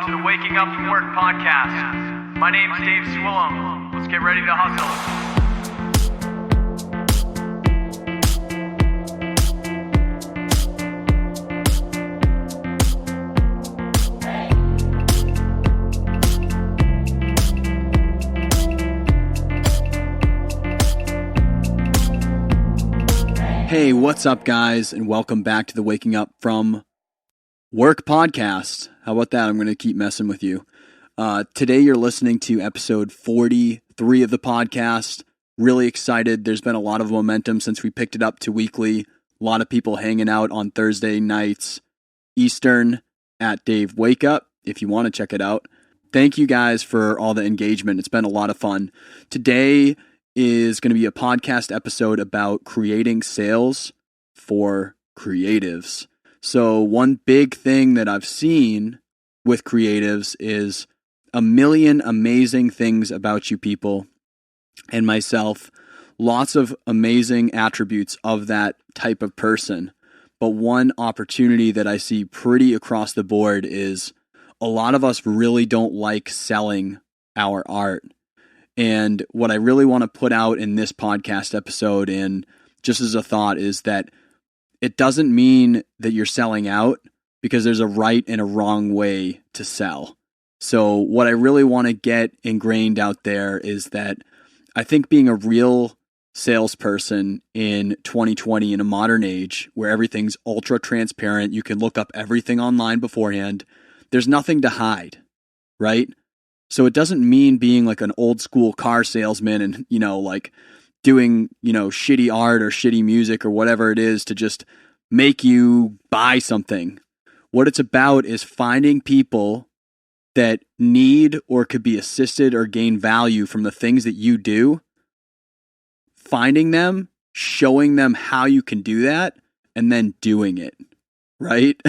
welcome to the Waking Up from Work podcast. My name's Dave Swillum. Let's get ready to hustle. Hey, what's up, guys, and welcome back to the Waking Up from Work podcast. How about that? I'm going to keep messing with you. Today, you're listening to episode 43 of the podcast. Really excited. There's been a lot of momentum since we picked it up to weekly. A lot of people hanging out on Thursday nights Eastern at Dave Wake Up, if you want to check it out. Thank you guys for all the engagement. It's been a lot of fun. Today is going to be a podcast episode about creating sales for creatives. So one big thing that I've seen with creatives is a million amazing things about you people and myself, lots of amazing attributes of that type of person. But one opportunity that I see pretty across the board is a lot of us really don't like selling our art. And what I really want to put out in this podcast episode, and just as a thought, is that it doesn't mean that you're selling out, because there's a right and a wrong way to sell. So what I really want to get ingrained out there is that I think being a real salesperson in 2020, in a modern age where everything's ultra transparent, you can look up everything online beforehand, there's nothing to hide, right? So it doesn't mean being like an old school car salesman and, like doing, shitty art or shitty music or whatever it is to just make you buy something. What it's about is finding people that need or could be assisted or gain value from the things that you do, finding them, showing them how you can do that, and then doing it. Right?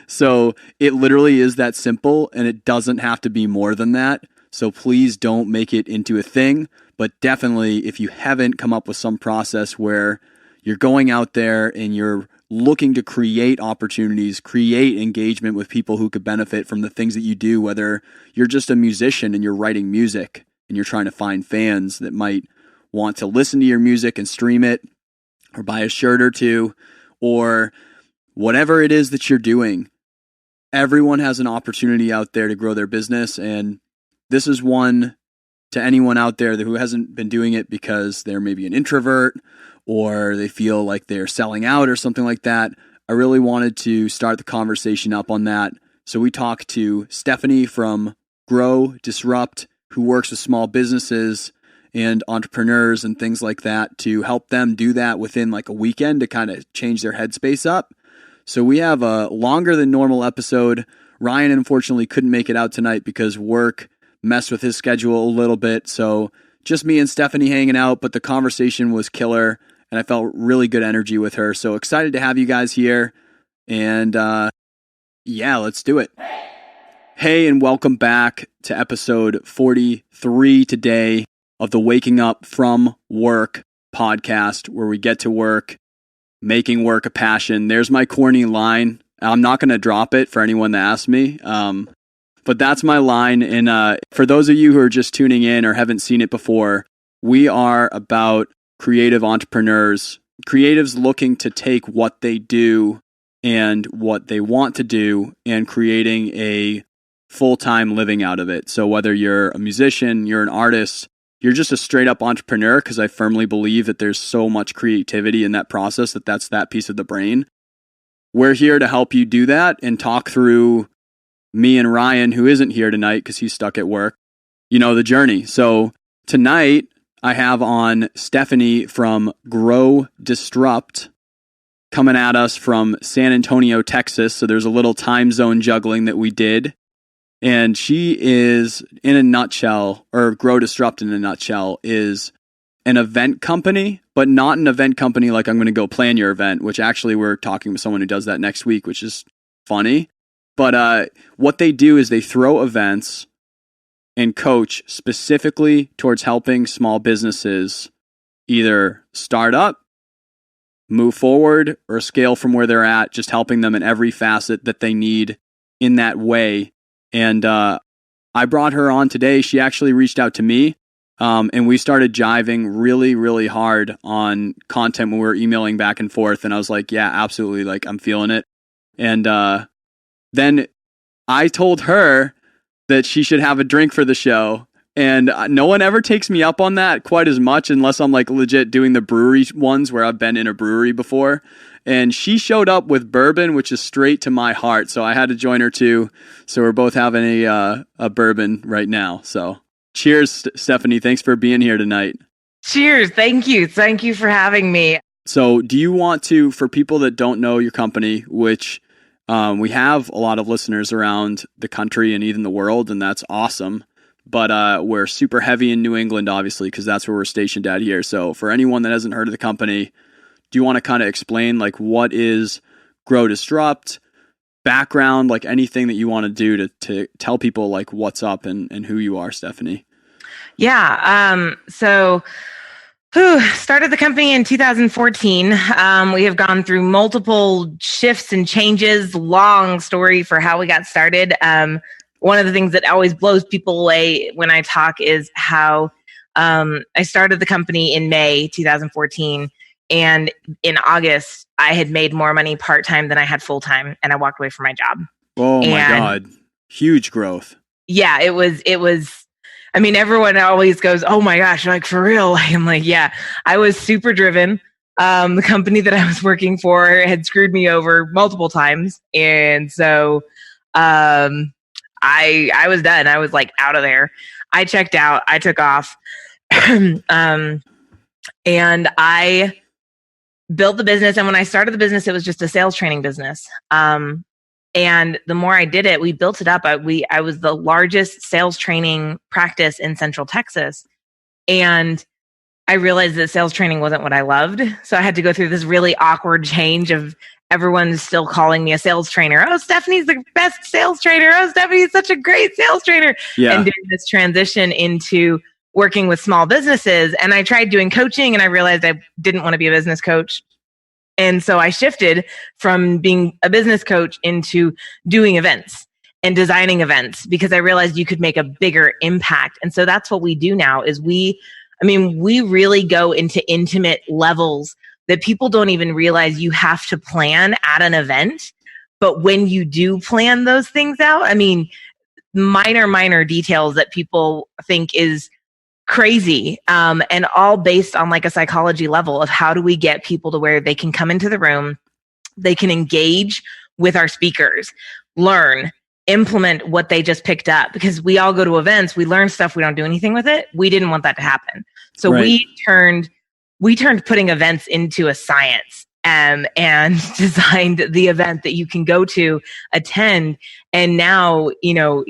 So it literally is that simple, and it doesn't have to be more than that. So please don't make it into a thing. But definitely, if you haven't come up with some process where you're going out there and you're looking to create opportunities, create engagement with people who could benefit from the things that you do, whether you're just a musician and you're writing music and you're trying to find fans that might want to listen to your music and stream it or buy a shirt or two, or whatever it is that you're doing, everyone has an opportunity out there to grow their business. And this is one to anyone out there who hasn't been doing it because they're maybe an introvert or they feel like they're selling out or something like that. I really wanted to start the conversation up on that. So we talked to Stephanie from Grow Disrupt, who works with small businesses and entrepreneurs and things like that to help them do that within like a weekend to kind of change their headspace up. So we have a longer than normal episode. Ryan unfortunately couldn't make it out tonight because work messed with his schedule a little bit. So just me and Stephanie hanging out, but the conversation was killer and I felt really good energy with her. So excited to have you guys here. And yeah, let's do it. Hey, and welcome back to episode 43 today of the Waking Up from Work podcast, where we get to work, making work a passion. There's my corny line. I'm not going to drop it for anyone that asks me, but that's my line. And for those of you who are just tuning in or haven't seen it before, we are about creative entrepreneurs, creatives looking to take what they do and what they want to do and creating a full-time living out of it. So whether you're a musician, you're an artist, you're just a straight up entrepreneur, because I firmly believe that there's so much creativity in that process that's that piece of the brain. We're here to help you do that and talk through, me and Ryan, who isn't here tonight because he's stuck at work, the journey. So tonight I have on Stephanie from Grow Disrupt coming at us from San Antonio, Texas. So there's a little time zone juggling that we did. And she is, in a nutshell, or Grow Disrupt in a nutshell, is an event company, but not an event company like I'm going to go plan your event, which actually we're talking with someone who does that next week, which is funny. But what they do is they throw events and coach specifically towards helping small businesses either start up, move forward, or scale from where they're at, just helping them in every facet that they need in that way. And I brought her on today. She actually reached out to me, and we started jiving really, really hard on content when we were emailing back and forth. And I was like, yeah, absolutely. Like, I'm feeling it. And then I told her that she should have a drink for the show. And no one ever takes me up on that quite as much unless I'm like legit doing the brewery ones where I've been in a brewery before. And she showed up with bourbon, which is straight to my heart. So I had to join her too. So we're both having a bourbon right now. So cheers, Stephanie. Thanks for being here tonight. Cheers. Thank you. Thank you for having me. So do you want to, for people that don't know your company, which we have a lot of listeners around the country and even the world, and that's awesome. But we're super heavy in New England, obviously, because that's where we're stationed at here. So for anyone that hasn't heard of the company, do you want to kind of explain like what is Grow Disrupt, background, like anything that you want to do to tell people like what's up and who you are, Stephanie? Yeah. Started the company in 2014. We have gone through multiple shifts and changes. Long story for how we got started. One of the things that always blows people away when I talk is how I started the company in May 2014. And in August, I had made more money part-time than I had full-time. And I walked away from my job. Oh my God. Huge growth. Yeah, it was, I mean, everyone always goes, oh my gosh, like for real. I'm like, yeah, I was super driven. The company that I was working for had screwed me over multiple times. And so I was done. I was like out of there. I checked out. I took off. And I built the business. And when I started the business, it was just a sales training business. And the more I did it, we built it up. I was the largest sales training practice in Central Texas. And I realized that sales training wasn't what I loved. So I had to go through this really awkward change of everyone's still calling me a sales trainer. Oh, Stephanie's the best sales trainer. Oh, Stephanie's such a great sales trainer. Yeah. And doing this transition into working with small businesses. And I tried doing coaching and I realized I didn't want to be a business coach. And so I shifted from being a business coach into doing events and designing events because I realized you could make a bigger impact. And so that's what we do now is we really go into intimate levels that people don't even realize you have to plan at an event. But when you do plan those things out, I mean, minor details that people think is crazy, and all based on like a psychology level of how do we get people to where they can come into the room, they can engage with our speakers, learn, implement what they just picked up. Because we all go to events, we learn stuff, we don't do anything with it. We didn't want that to happen. So Right. we turned putting events into a science, and designed the event that you can go to, attend, and now,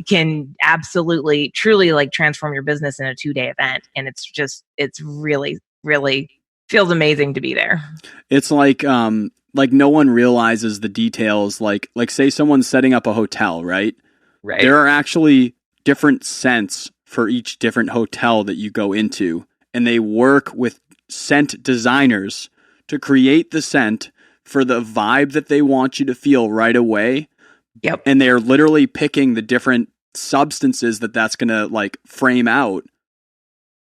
can absolutely, truly like transform your business in a 2-day event. And it's really, really feels amazing to be there. It's like no one realizes the details. Like say someone's setting up a hotel, right? Right. There are actually different scents for each different hotel that you go into, and they work with scent designers to create the scent for the vibe that they want you to feel right away. Yep. And they're literally picking the different substances that's going to like frame out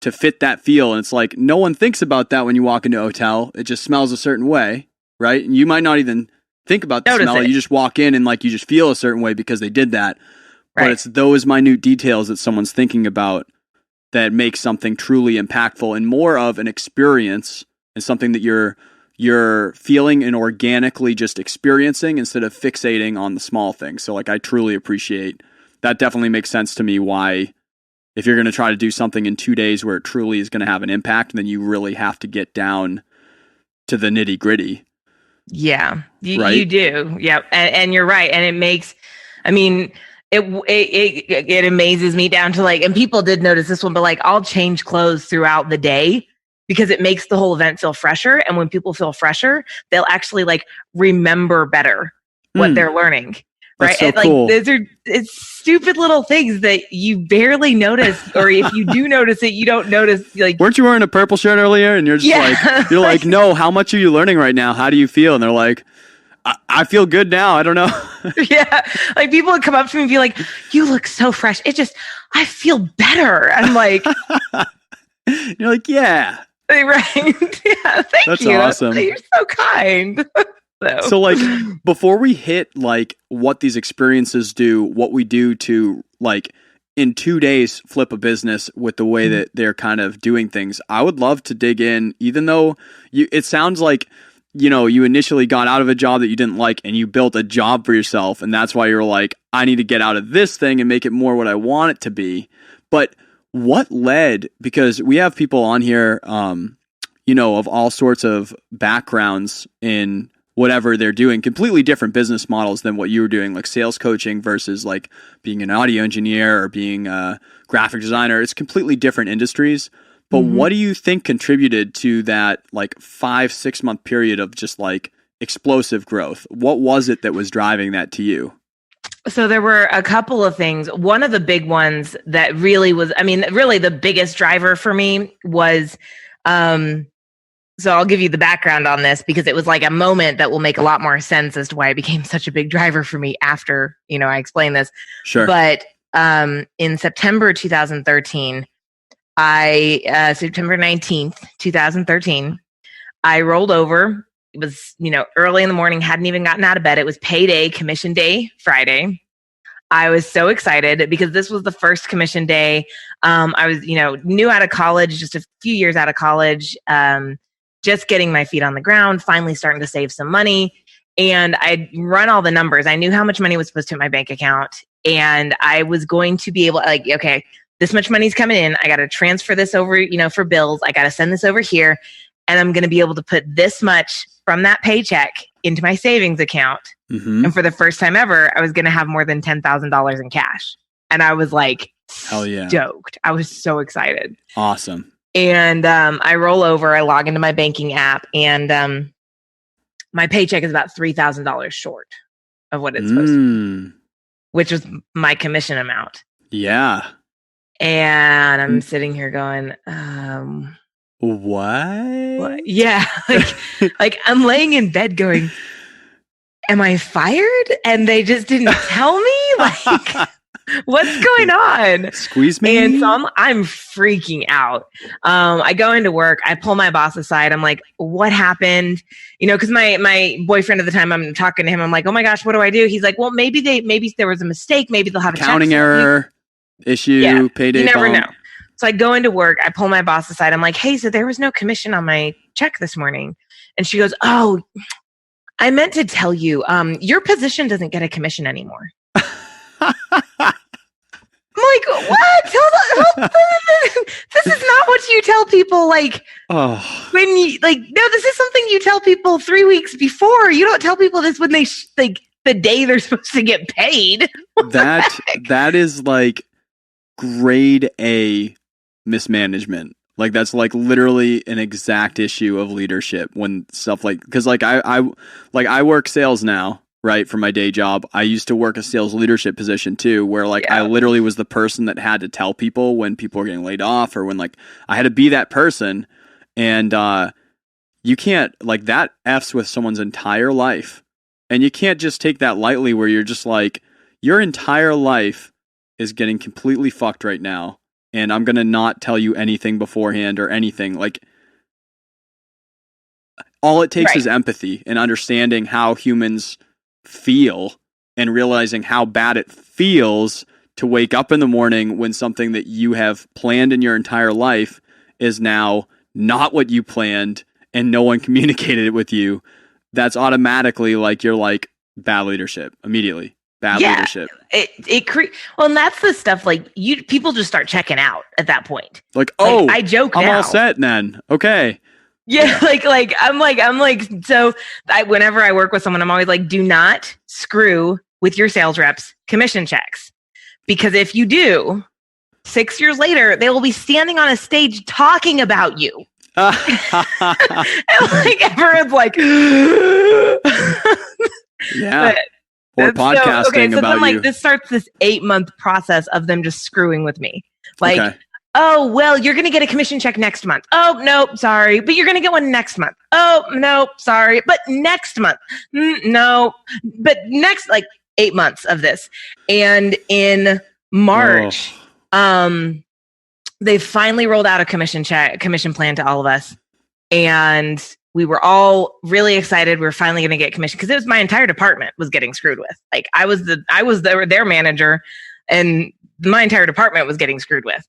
to fit that feel. And it's like, no one thinks about that when you walk into a hotel. It just smells a certain way, right? And you might not even think about the Notice smell. it. You just walk in and like you just feel a certain way because they did that. Right. But it's those minute details that someone's thinking about that makes something truly impactful and more of an experience and something that you're feeling and organically just experiencing instead of fixating on the small things. So like I truly appreciate that. Definitely makes sense to me why if you're going to try to do something in 2 days where it truly is going to have an impact, then you really have to get down to the nitty gritty. Yeah, Right? you do. Yeah. And you're right. And it makes, I mean, it amazes me down to like, and people did notice this one, but like I'll change clothes throughout the day because it makes the whole event feel fresher. And when people feel fresher, they'll actually like remember better what they're learning. Right. That's so and like cool. it's stupid little things that you barely notice, or if you do notice it, you don't notice. Like, weren't you wearing a purple shirt earlier? And you're just like, you're like, no, how much are you learning right now? How do you feel? And they're like, I feel good now. I don't know. Yeah. Like people would come up to me and be like, you look so fresh. I feel better. I'm like, You're like, yeah. right. Yeah. Thank That's you. awesome. You're so kind. So like before we hit like what these experiences do, what we do to like in 2 days flip a business with the way that they're kind of doing things, I would love to dig in, even though it sounds like, you initially got out of a job that you didn't like and you built a job for yourself. And that's why you're like, I need to get out of this thing and make it more what I want it to be. But what led, because we have people on here, of all sorts of backgrounds in whatever they're doing, completely different business models than what you were doing, like sales coaching versus like being an audio engineer or being a graphic designer. It's completely different industries. But what do you think contributed to that like 5-6 month period of just like explosive growth? What was it that was driving that to you? So there were a couple of things. One of the big ones that really was, really the biggest driver for me was, so I'll give you the background on this because it was like a moment that will make a lot more sense as to why it became such a big driver for me after, I explain this. Sure. But in September 2013, September 19th, 2013, I rolled over. It was, early in the morning, hadn't even gotten out of bed. It was payday, commission day, Friday. I was so excited because this was the first commission day. I was, new out of college, just a few years out of college, just getting my feet on the ground, finally starting to save some money. And I'd run all the numbers. I knew how much money was supposed to hit my bank account. And I was going to be able, like, okay, this much money's coming in. I got to transfer this over, for bills. I got to send this over here. And I'm going to be able to put this much from that paycheck into my savings account. And for the first time ever, I was going to have more than $10,000 in cash. And I was like, hell yeah, stoked. I was so excited. Awesome. And I roll over, I log into my banking app, and my paycheck is about $3,000 short of what it's supposed to be, which was my commission amount. Yeah. And I'm sitting here going, what? Yeah. Like I'm laying in bed going, am I fired? And they just didn't tell me? Like, what's going on? Squeeze me. And so I'm freaking out. I go into work. I pull my boss aside. I'm like, what happened? Because my boyfriend at the time, I'm talking to him. I'm like, oh my gosh, what do I do? He's like, well, maybe there was a mistake. Maybe they'll have a accounting error, issue, payday. You never bump. know. So I go into work. I pull my boss aside. I'm like, hey, so there was no commission on my check this morning. And she goes, oh, I meant to tell you, your position doesn't get a commission anymore. I'm like, what? Hold on. This is not what you tell people. Like, when you no, this is something you tell people 3 weeks before. You don't tell people this when they the day they're supposed to get paid. That is like grade A mismanagement. Like that's like literally an exact issue of leadership when stuff like, because like I work sales now, right, for my day job. I used to work a sales leadership position too, where like I literally was the person that had to tell people when people were getting laid off, or when like I had to be that person. And you can't, like, that F's with someone's entire life. And you can't just take that lightly, where you're just like, your entire life is getting completely fucked right now, and I'm going to not tell you anything beforehand or anything. Like, all it takes is empathy and understanding how humans feel and realizing how bad it feels to wake up in the morning when something that you have planned in your entire life is now not what you planned and no one communicated it with you. That's automatically like, you're like, bad leadership immediately. Bad leadership. Well, and that's the stuff, like, people just start checking out at that point. Like, I joke I'm now. all set then. Okay. Yeah, I'm like, so whenever I work with someone, I'm always like, do not screw with your sales reps' commission checks. Because if you do, 6 years later, they will be standing on a stage talking about you. And like, everyone's like, yeah. Or podcasting so about then, like, you. this starts this 8-month process of them just screwing with me. Like, Oh, well, you're going to get a commission check next month. Oh, nope, sorry. But you're going to get one next month. Oh, nope, sorry. But next month. No. But next, like 8 months of this. And in March, they finally rolled out a commission plan to all of us. And we were all really excited. We were finally going to get commission because it was my entire department was getting screwed with. Like I was their manager, and my entire department was getting screwed with.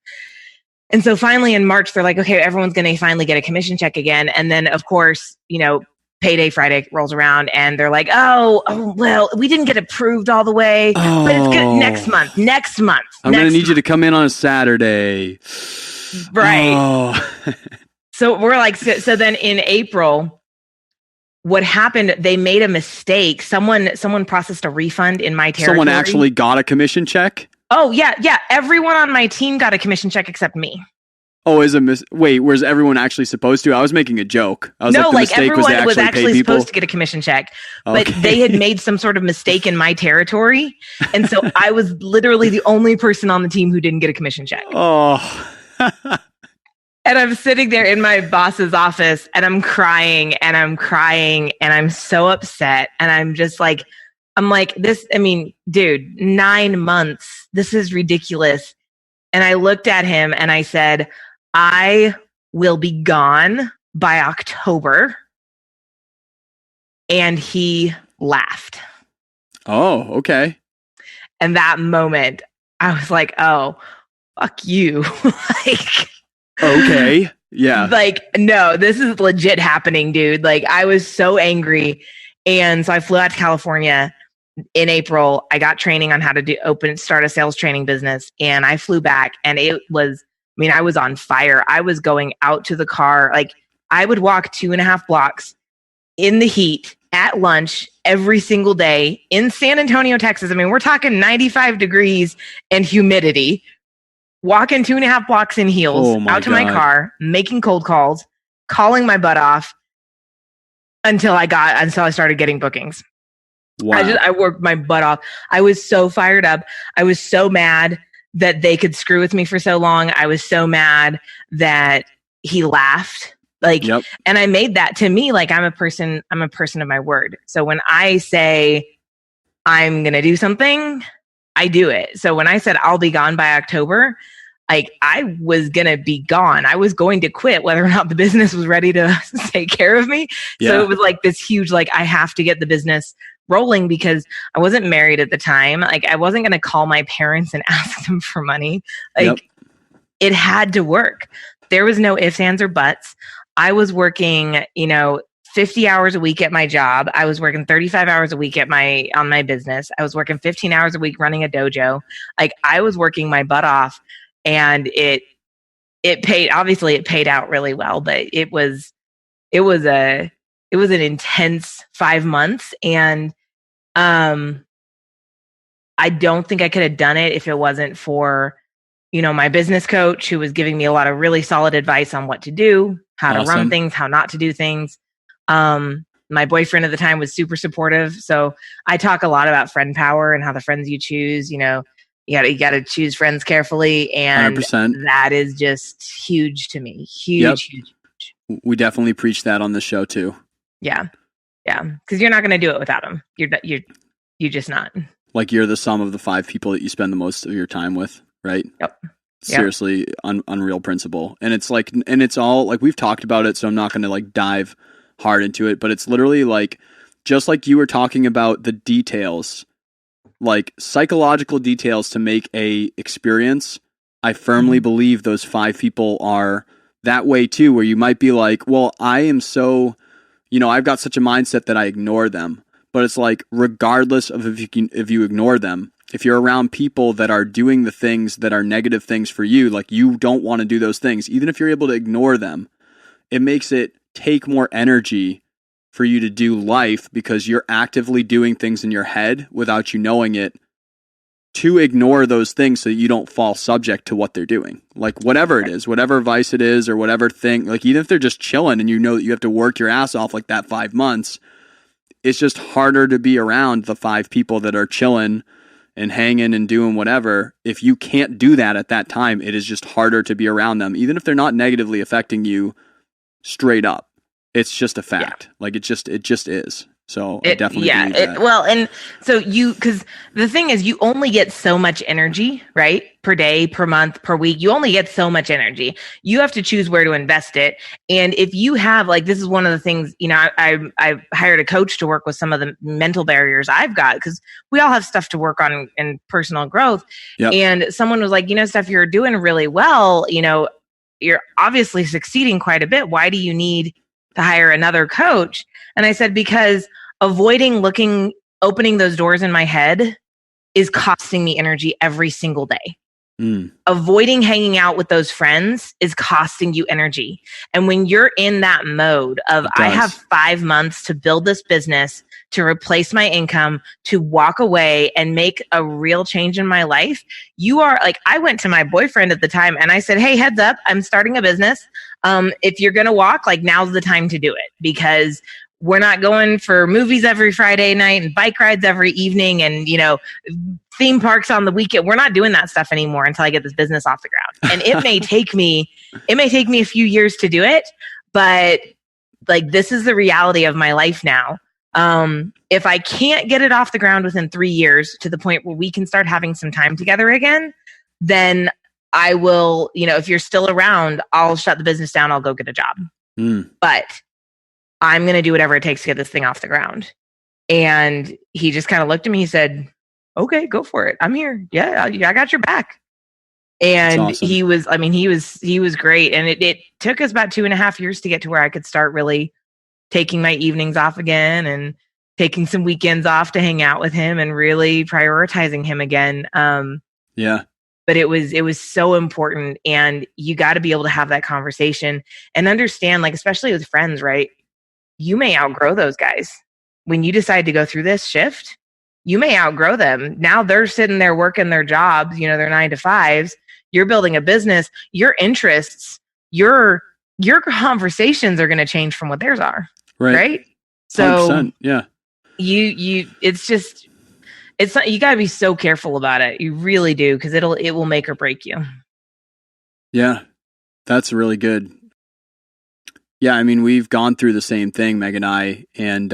And so finally in March, they're like, okay, everyone's going to finally get a commission check again. And then of course, payday Friday rolls around and they're like, oh, well, we didn't get approved all the way, but it's good next month. I'm going to need you to come in on a Saturday. Right. Oh. So we're like, so then in April, what happened, they made a mistake. Someone processed a refund in my territory. Someone actually got a commission check? Oh, yeah. Everyone on my team got a commission check except me. Oh, wait, was everyone actually supposed to? I was making a joke. I was no, like, the everyone was actually pay people? supposed to get a commission check, but they had made some sort of mistake in my territory. And so I was literally the only person on the team who didn't get a commission check. Oh. And I'm sitting there in my boss's office and I'm crying and I'm so upset. And I'm just like, dude, 9 months. This is ridiculous. And I looked at him and I said, I will be gone by October. And he laughed. Oh, okay. And that moment, I was like, oh, fuck you. Okay. Yeah. No, this is legit happening, dude. I was so angry. And so I flew out to California in April. I got training on how to start a sales training business. And I flew back and I was on fire. I was going out to the car. I would walk 2.5 blocks in the heat at lunch every single day in San Antonio, Texas. We're talking 95 degrees and humidity. Walking 2.5 blocks in heels out to my car, making cold calls, calling my butt off until I started getting bookings. Wow. I worked my butt off. I was so fired up. I was so mad that they could screw with me for so long. I was so mad that he laughed. Yep. And I made that to me, I'm a person of my word. So when I say I'm going to do something, I do it. So when I said I'll be gone by October, I was going to be gone. I was going to quit whether or not the business was ready to take care of me. Yeah. So it was this huge, I have to get the business rolling because I wasn't married at the time. I wasn't going to call my parents and ask them for money. It had to work. There was no ifs, ands, or buts. I was working, 50 hours a week at my job. I was working 35 hours a week on my business. I was working 15 hours a week running a dojo. I was working my butt off, and it paid. Obviously, it paid out really well, but it was an intense 5 months, and I don't think I could have done it if it wasn't for my business coach, who was giving me a lot of really solid advice on what to do, how to run things, how not to do things. My boyfriend at the time was super supportive. So I talk a lot about friend power and how the friends you choose, you got to choose friends carefully. And 100%. That is just huge to me. Huge. We definitely preach that on the show too. Yeah. Yeah. Cause you're not going to do it without them. You're just not. You're the sum of the 5 people that you spend the most of your time with. Right. Yep. Seriously, unreal principle. And it's and it's all we've talked about it. So I'm not going to dive hard into it, but it's literally just like you were talking about the details, psychological details to make a experience. I firmly believe those 5 people are that way too, where you might be well, I am so, I've got such a mindset that I ignore them, but it's regardless of if you ignore them, if you're around people that are doing the things that are negative things for you, you don't want to do those things, even if you're able to ignore them, it makes it take more energy for you to do life because you're actively doing things in your head without you knowing it to ignore those things so that you don't fall subject to what they're doing. Whatever it is, whatever vice it is or whatever thing, even if they're just chilling and that you have to work your ass off that 5 months, it's just harder to be around the 5 people that are chilling and hanging and doing whatever, if you can't do that at that time, it is just harder to be around them, even if they're not negatively affecting you straight up. It's just a fact. Like it just is. So I definitely believe that. Well, and so because the thing is, you only get so much energy, right? Per day, per month, per week. You only get so much energy. You have to choose where to invest it. And if you have, like, this is one of the things, I've hired a coach to work with some of the mental barriers I've got, because we all have stuff to work on in personal growth. Yep. And someone was like, Steph, you're doing really well. You're obviously succeeding quite a bit. Why do you need to hire another coach? And I said, because avoiding opening those doors in my head is costing me energy every single day. Avoiding hanging out with those friends is costing you energy. And when you're in that mode of, I have 5 months to build this business, to replace my income, to walk away and make a real change in my life, you are like, I went to my boyfriend at the time and I said, hey, heads up, I'm starting a business. If you're going to walk, like, now's the time to do it, because we're not going for movies every Friday night and bike rides every evening and, theme parks on the weekend. We're not doing that stuff anymore until I get this business off the ground. And it may take me a few years to do it, but like, this is the reality of my life now. If I can't get it off the ground within 3 years to the point where we can start having some time together again, then I will, if you're still around, I'll shut the business down. I'll go get a job. But I'm going to do whatever it takes to get this thing off the ground. And he just kind of looked at me. He said, okay, go for it. I'm here. Yeah, I got your back. And awesome. he was great. And it took us about 2.5 years to get to where I could start really taking my evenings off again and taking some weekends off to hang out with him and really prioritizing him again. But it was so important. And you got to be able to have that conversation and understand, like, especially with friends, right? You may outgrow those guys. When you decide to go through this shift, you may outgrow them. Now they're sitting there working their jobs, their 9 to 5s. You're building a business. Your interests, your conversations are going to change from what theirs are. Right? So 100%, yeah. It's not, you got to be so careful about it. You really do, because it will make or break you. Yeah, that's really good. Yeah, I mean, we've gone through the same thing, Meg and I, and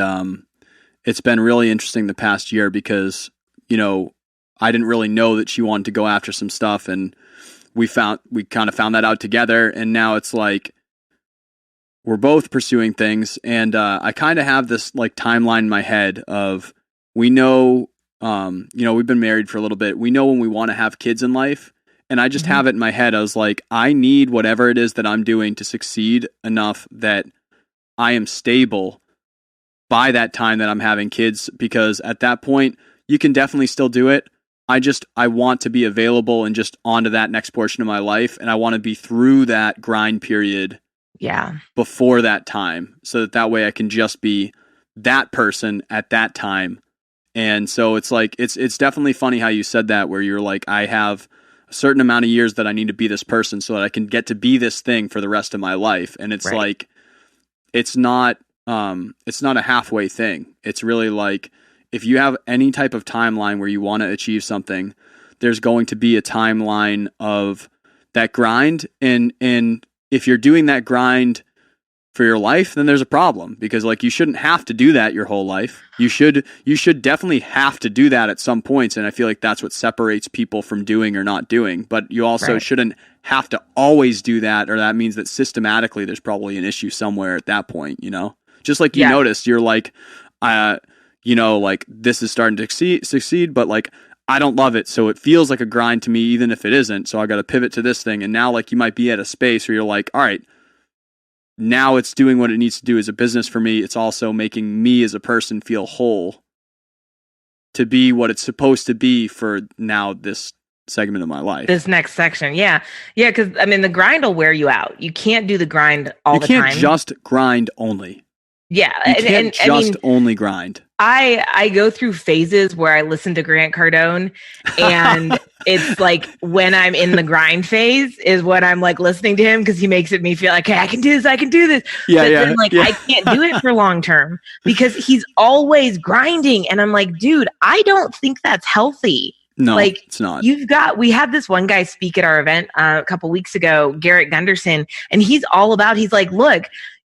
it's been really interesting the past year because, I didn't really know that she wanted to go after some stuff, and we kind of found that out together, and now it's like we're both pursuing things, and I kind of have this like timeline in my head of, we know, we've been married for a little bit. We know when we want to have kids in life. And I just have it in my head. I was like, I need whatever it is that I'm doing to succeed enough that I am stable by that time that I'm having kids, because at that point you can definitely still do it. I want to be available and just onto that next portion of my life. And I want to be through that grind period before that time, so that way I can just be that person at that time. And so it's like, it's definitely funny how you said that, where you're like, I have a certain amount of years that I need to be this person so that I can get to be this thing for the rest of my life. And it's like, it's not a halfway thing. It's really like, if you have any type of timeline where you want to achieve something, there's going to be a timeline of that grind. And if you're doing that grind for your life, then there's a problem, because like, you shouldn't have to do that your whole life. You should definitely have to do that at some points. And I feel like that's what separates people from doing or not doing, but you also shouldn't have to always do that, or that means that systematically there's probably an issue somewhere at that point, just like you noticed, you're like, like, this is starting to succeed, but like, I don't love it. So it feels like a grind to me, even if it isn't. So I got to pivot to this thing. And now, like, you might be at a space where you're like, all right, now it's doing what it needs to do as a business for me. It's also making me as a person feel whole to be what it's supposed to be for now this segment of my life. This next section. Yeah. Yeah. Because I mean, the grind will wear you out. You can't do the grind all the time. You can't just grind only. Yeah. You can't only grind. I go through phases where I listen to Grant Cardone, and it's like, when I'm in the grind phase is when I'm like listening to him, because he makes me feel like, hey, I can do this. I Yeah, then I can't do it for long term, because he's always grinding. And I'm like, dude, I don't think that's healthy. No, like it's not. we had this one guy speak at our event a couple weeks ago, Garrett Gunderson, and he's like, look,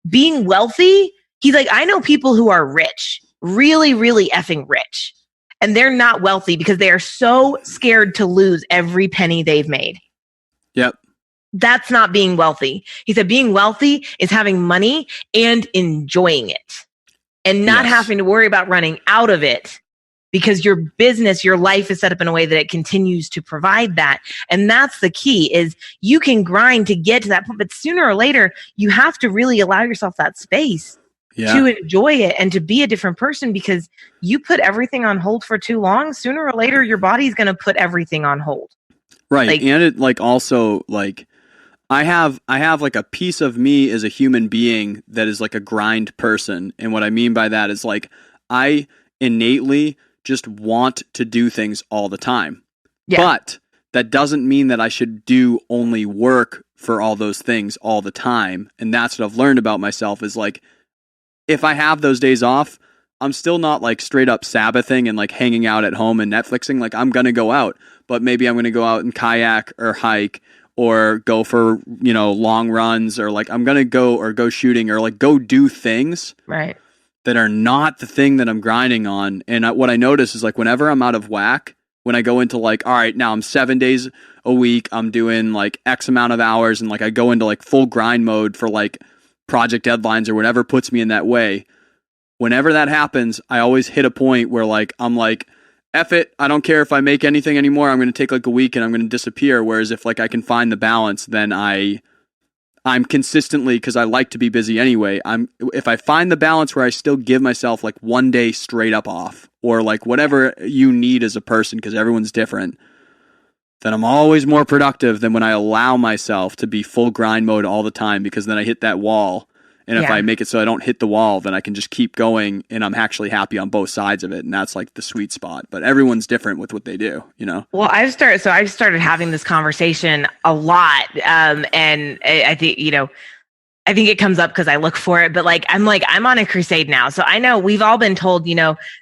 being wealthy, he's like, I know people who are rich, really, really effing rich, and they're not wealthy because they are so scared to lose every penny they've made. Yep. That's not being wealthy. He said being wealthy is having money and enjoying it and not having to worry about running out of it, because your business, your life is set up in a way that it continues to provide that. And that's the key, is you can grind to get to that point, but sooner or later, you have to really allow yourself that space to enjoy it and to be a different person, because you put everything on hold for too long. Sooner or later, your body's going to put everything on hold. Right. Like, and it like also like I have like a piece of me as a human being that is like a grind person. And what I mean by that is like I innately just want to do things all the time. Yeah. But that doesn't mean that I should do only work for all those things all the time. And that's what I've learned about myself is like, if I have those days off, I'm still not like straight up Sabbathing and like hanging out at home and Netflixing. Like I'm going to go out, but maybe I'm going to go out and kayak or hike or go for, long runs, or like I'm going to go shooting or like go do things that are not the thing that I'm grinding on. And what I notice is like whenever I'm out of whack, when I go into like, all right, now I'm 7 days a week, I'm doing like X amount of hours, and like I go into like full grind mode for like project deadlines or whatever puts me in that way. Whenever that happens, I always hit a point where like I'm like, F it, I don't care if I make anything anymore. I'm going to take like a week and I'm going to disappear. Whereas if like I can find the balance, then I'm consistently, because I like to be busy anyway. If I find the balance where I still give myself like 1 day straight up off, or like whatever you need as a person, because everyone's different, then I'm always more productive than when I allow myself to be full grind mode all the time, because then I hit that wall. And if I make it so I don't hit the wall, then I can just keep going and I'm actually happy on both sides of it. And that's like the sweet spot. But everyone's different with what they do, Well, I've started having this conversation a lot. And I think, I think it comes up because I look for it, but I'm on a crusade now. So I know we've all been told,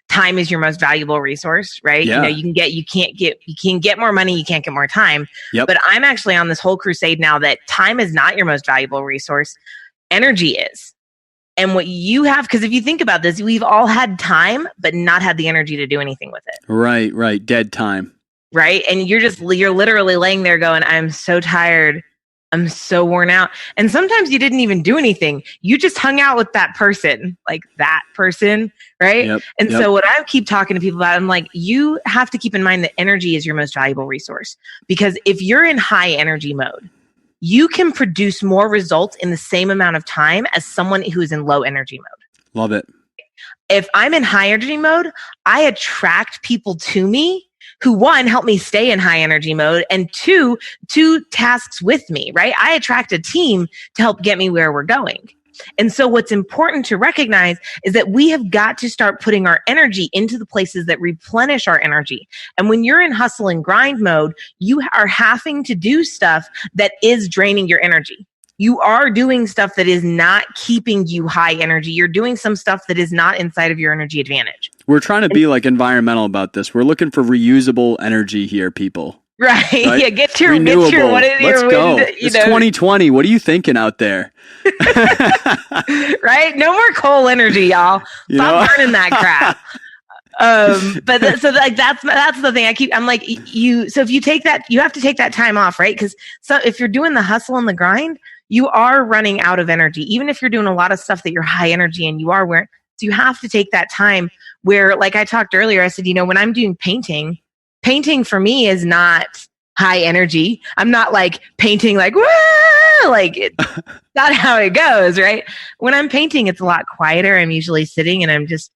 time is your most valuable resource, right? Yeah. You can get more money, you can't get more time. Yep. But I'm actually on this whole crusade now that time is not your most valuable resource. Energy is. And what you have, because if you think about this, we've all had time, but not had the energy to do anything with it. Right. Dead time. Right. And you're literally laying there going, I'm so tired. I'm so worn out. And sometimes you didn't even do anything. You just hung out with that person, right? Yep, and so what I keep talking to people about, I'm like, you have to keep in mind that energy is your most valuable resource. Because if you're in high energy mode, you can produce more results in the same amount of time as someone who is in low energy mode. Love it. If I'm in high energy mode, I attract people to me who, one, help me stay in high energy mode, and two, tasks with me, right? I attract a team to help get me where we're going. And so what's important to recognize is that we have got to start putting our energy into the places that replenish our energy. And when you're in hustle and grind mode, you are having to do stuff that is draining your energy. You are doing stuff that is not keeping you high energy. You're doing some stuff that is not inside of your energy advantage. We're trying to be like environmental about this. We're looking for reusable energy here, people. Right. Yeah. Get your renewable. What is Let's your go. Wind, it's 2020. What are you thinking out there? Right. No more coal energy, y'all. Stop burning that crap. That's the thing. I'm like, so if you take that, you have to take that time off, right? Because if you're doing the hustle and the grind, you are running out of energy. Even if you're doing a lot of stuff that you're high energy and you are so you have to take that time where, like I talked earlier, I said, when I'm doing painting for me is not high energy. I'm not like painting like, whoa, like it's not how it goes, right? When I'm painting, it's a lot quieter. I'm usually sitting and I'm just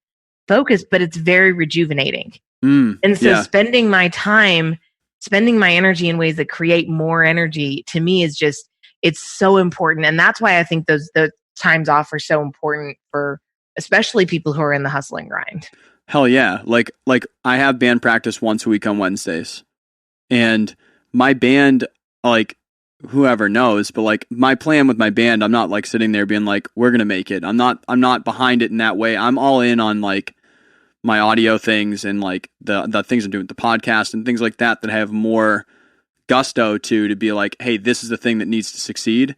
focused, but it's very rejuvenating. And so spending my energy in ways that create more energy to me is just, it's so important. And that's why I think those times off are so important for especially people who are in the hustle and grind. Hell yeah. Like I have band practice once a week on Wednesdays, and my band, like whoever knows, but like my plan with my band, I'm not like sitting there being like, we're going to make it. I'm not behind it in that way. I'm all in on like my audio things and like the things I'm doing with the podcast and things like that I have more gusto to be like, hey, this is the thing that needs to succeed.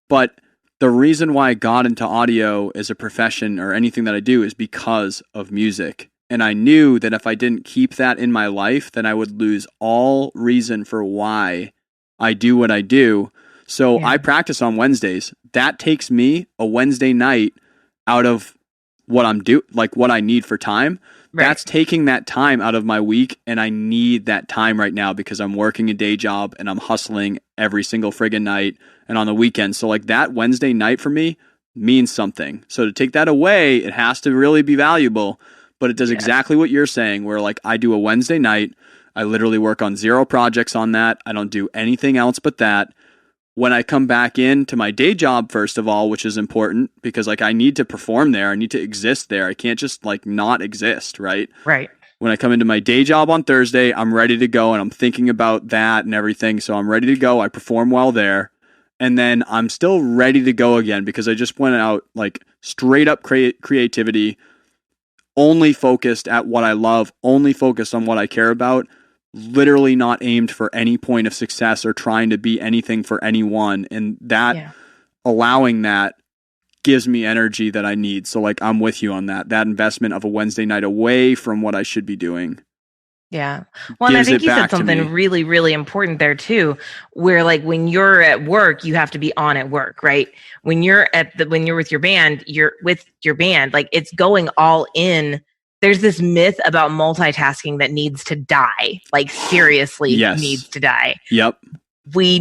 But the reason why I got into audio as a profession or anything that I do is because of music. And I knew that if I didn't keep that in my life, then I would lose all reason for why I do what I do. So I practice on Wednesdays. That takes me a Wednesday night out of what I'm like what I need for time. Right. That's taking that time out of my week, and I need that time right now because I'm working a day job and I'm hustling every single friggin' night and on the weekend. So like that Wednesday night for me means something. So to take that away, it has to really be valuable, but it does exactly what you're saying, where like I do a Wednesday night, I literally work on 0 projects on that. I don't do anything else but that. When I come back into my day job, first of all, which is important because like I need to perform there. I need to exist there. I can't just like not exist, right? Right. When I come into my day job on Thursday, I'm ready to go and I'm thinking about that and everything. So I'm ready to go. I perform well there. And then I'm still ready to go again because I just went out like straight up creativity, only focused at what I love, only focused on what I care about. Literally not aimed for any point of success or trying to be anything for anyone. And that allowing that gives me energy that I need. So like, I'm with you on that investment of a Wednesday night away from what I should be doing. Yeah. Well, and I think you said something really, really important there too, where like when you're at work, you have to be on at work, right? When you're with your band, like it's going all in. There's this myth about multitasking that needs to die, like seriously needs to die. Yep. We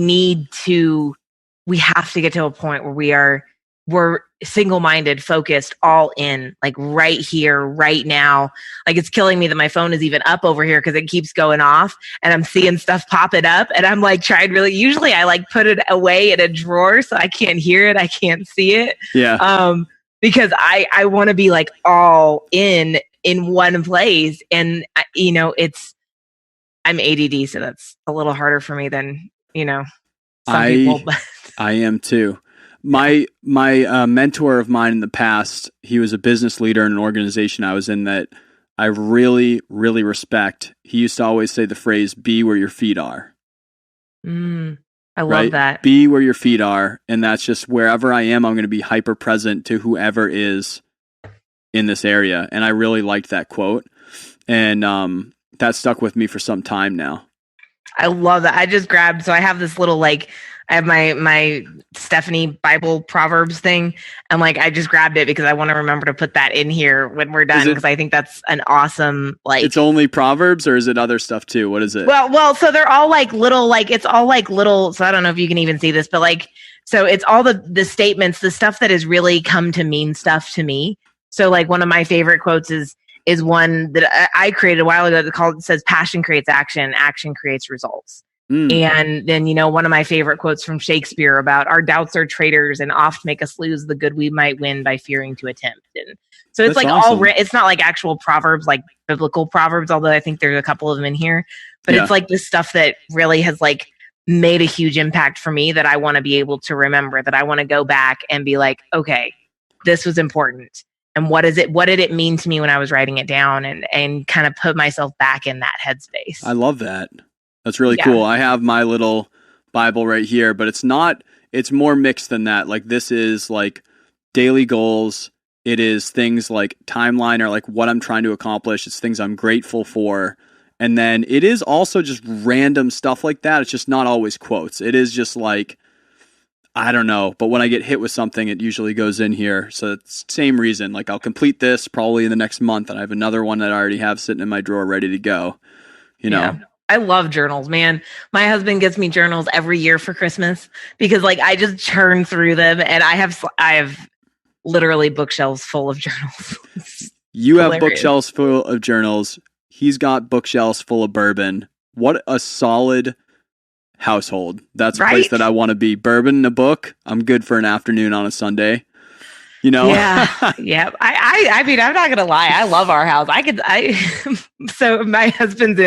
have to get to a point where we're single-minded, focused, all in, like right here, right now. Like it's killing me that my phone is even up over here because it keeps going off and I'm seeing stuff popping up and I'm like usually I like put it away in a drawer so I can't hear it. I can't see it. Yeah. Because I want to be like all in one place. And I'm ADD, so that's a little harder for me than, some people. I am too. My mentor of mine in the past, he was a business leader in an organization I was in that I really, really respect. He used to always say the phrase, be where your feet are. I love that. Be where your feet are. And that's just wherever I am, I'm going to be hyper present to whoever is in this area. And I really liked that quote. And that stuck with me for some time now. I love that. I just grabbed, so I have this little I have my Stephanie Bible Proverbs thing, and I just grabbed it because I want to remember to put that in here when we're done because I think that's an awesome It's only Proverbs, or is it other stuff too? What is it? Well, so they're all little it's all little. So I don't know if you can even see this, but so it's all the statements, the stuff that has really come to mean stuff to me. So one of my favorite quotes is one that I created a while ago that says passion creates action, action creates results. And then, one of my favorite quotes from Shakespeare about our doubts are traitors and oft make us lose the good we might win by fearing to attempt. And so it's That's awesome. it's not like actual proverbs, like biblical proverbs, although I think there's a couple of them in here, but it's this stuff that really has made a huge impact for me that I want to be able to remember, that I want to go back and be okay, this was important. And what did it mean to me when I was writing it down and kind of put myself back in that headspace. I love that. That's really cool. I have my little Bible right here, but it's more mixed than that. This is daily goals. It is things like timeline or what I'm trying to accomplish. It's things I'm grateful for. And then it is also just random stuff like that. It's just not always quotes. It is just I don't know. But when I get hit with something, it usually goes in here. So it's same reason. I'll complete this probably in the next month. And I have another one that I already have sitting in my drawer ready to go. Yeah. I love journals, man. My husband gets me journals every year for Christmas because I just churn through them, and I have literally bookshelves full of journals. You have bookshelves full of journals. He's got bookshelves full of bourbon. What a solid household. That's a place that I want to be. Bourbon and a book. I'm good for an afternoon on a Sunday. you know? Yeah. Yeah. I mean, I'm not gonna lie. I love our house. So my husband's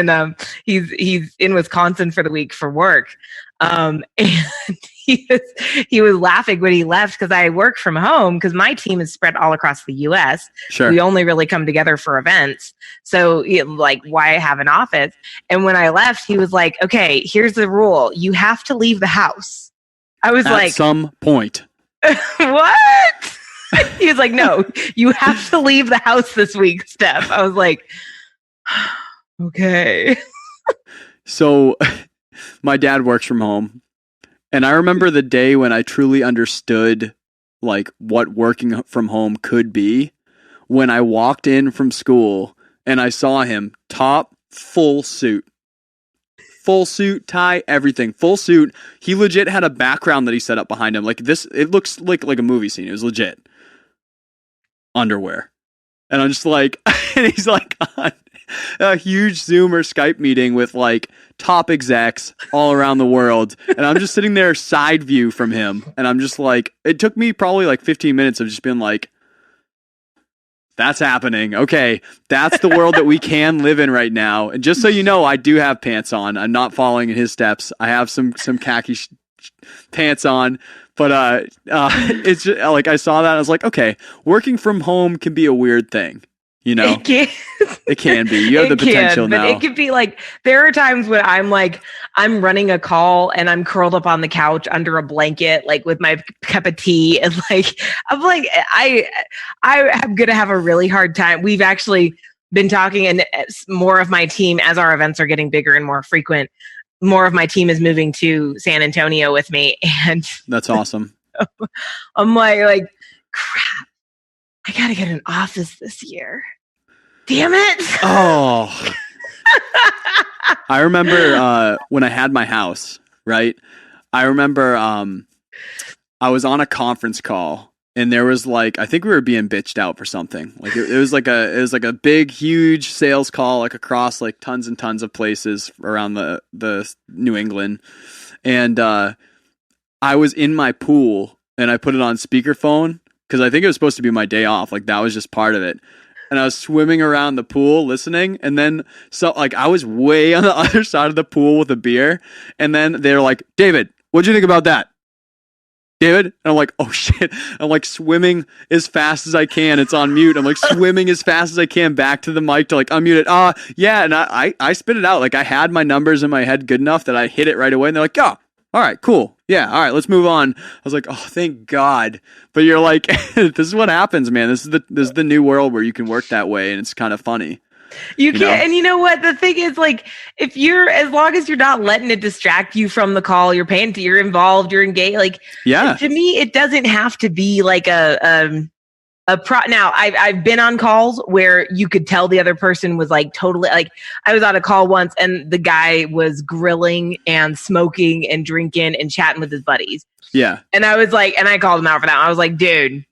he's in Wisconsin for the week for work. And he was laughing when he left because I work from home because my team is spread all across the US. Sure. We only really come together for events. So like, why have an office? And when I left, he was like, okay, here's the rule. You have to leave the house. I was At some point. What? He was like, no, you have to leave the house this week, Steph. I was like, okay. So my dad works from home. And I remember the day when I truly understood like what working from home could be, when I walked in from school and I saw him full suit, tie, everything, full suit. He legit had a background that he set up behind him. Like this, it looks like a movie scene. It was legit underwear. And I'm just like, and he's like on a huge Zoom or Skype meeting with like top execs all around the world. And I'm just sitting there side view from him. And I'm just like, it took me probably like 15 minutes of just being like, that's happening. Okay. That's the world that we can live in right now. And just so you know, I do have pants on. I'm not following in his steps. I have some khaki pants on, but it's just, like, I saw that. I was like, okay, working from home can be a weird thing. You know, it can be. You have the potential now. But it could be like, there are times when I'm running a call and I'm curled up on the couch under a blanket, like with my cup of tea. And like, I'm like, I'm going to have a really hard time. We've actually been talking, and more of my team, as our events are getting bigger and more frequent, more of my team is moving to San Antonio with me. And that's awesome. I'm like, crap, I got to get an office this year. Damn it. Oh, I remember when I had my house, right? I remember I was on a conference call, and there was like, I think we were being bitched out for something. Like it was like a big, huge sales call, like across like tons and tons of places around the New England. And I was in my pool, and I put it on speakerphone because I think it was supposed to be my day off. Like that was just part of it. And I was swimming around the pool listening. And then, so like, I was way on the other side of the pool with a beer. And then they're like, David, what'd you think about that? David? And I'm like, oh shit. I'm like swimming as fast as I can. It's on mute. I'm like swimming as fast as I can back to the mic to like unmute it. Yeah. And I spit it out. Like I had my numbers in my head good enough that I hit it right away. And they're like, oh, all right, cool. Yeah. All right, let's move on. I was like, oh, thank God. But you're like, this is what happens, man. This is the new world where you can work that way, and it's kind of funny. You can, and you know what? The thing is, like, as long as you're not letting it distract you from the call, you're involved, you're engaged. Like, yeah. To me, it doesn't have to be like now I've been on calls where you could tell the other person was like totally, like, I was on a call once and the guy was grilling and smoking and drinking and chatting with his buddies. Yeah. And I was like, and I called him out for that. I was like, dude,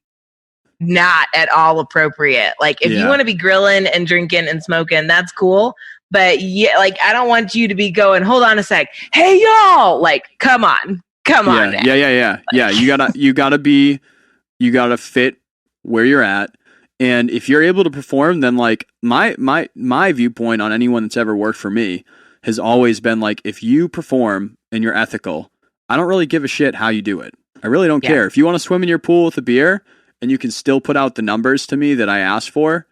not at all appropriate. Like if you want to be grilling and drinking and smoking, that's cool. But yeah, like, I don't want you to be going, hold on a sec. Hey y'all, like, come on. Yeah. Yeah. You gotta fit where you're at. And if you're able to perform, then like my viewpoint on anyone that's ever worked for me has always been like, if you perform and you're ethical, I don't really give a shit how you do it. I really don't care. If you want to swim in your pool with a beer and you can still put out the numbers to me that I asked for,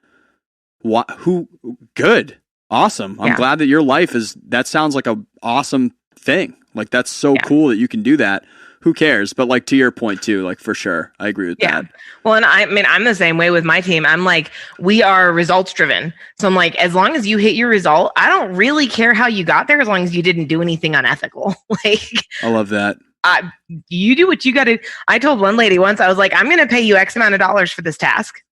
good. Awesome. I'm glad that your life that sounds like a awesome thing. Like that's so cool that you can do that. Who cares? But like, to your point too, like for sure, I agree with that. Well, and I mean, I'm the same way with my team. I'm like, we are results driven. So I'm like, as long as you hit your result, I don't really care how you got there, as long as you didn't do anything unethical. Like, I love that. You do what you got to. I told one lady once, I was like, I'm going to pay you X amount of dollars for this task.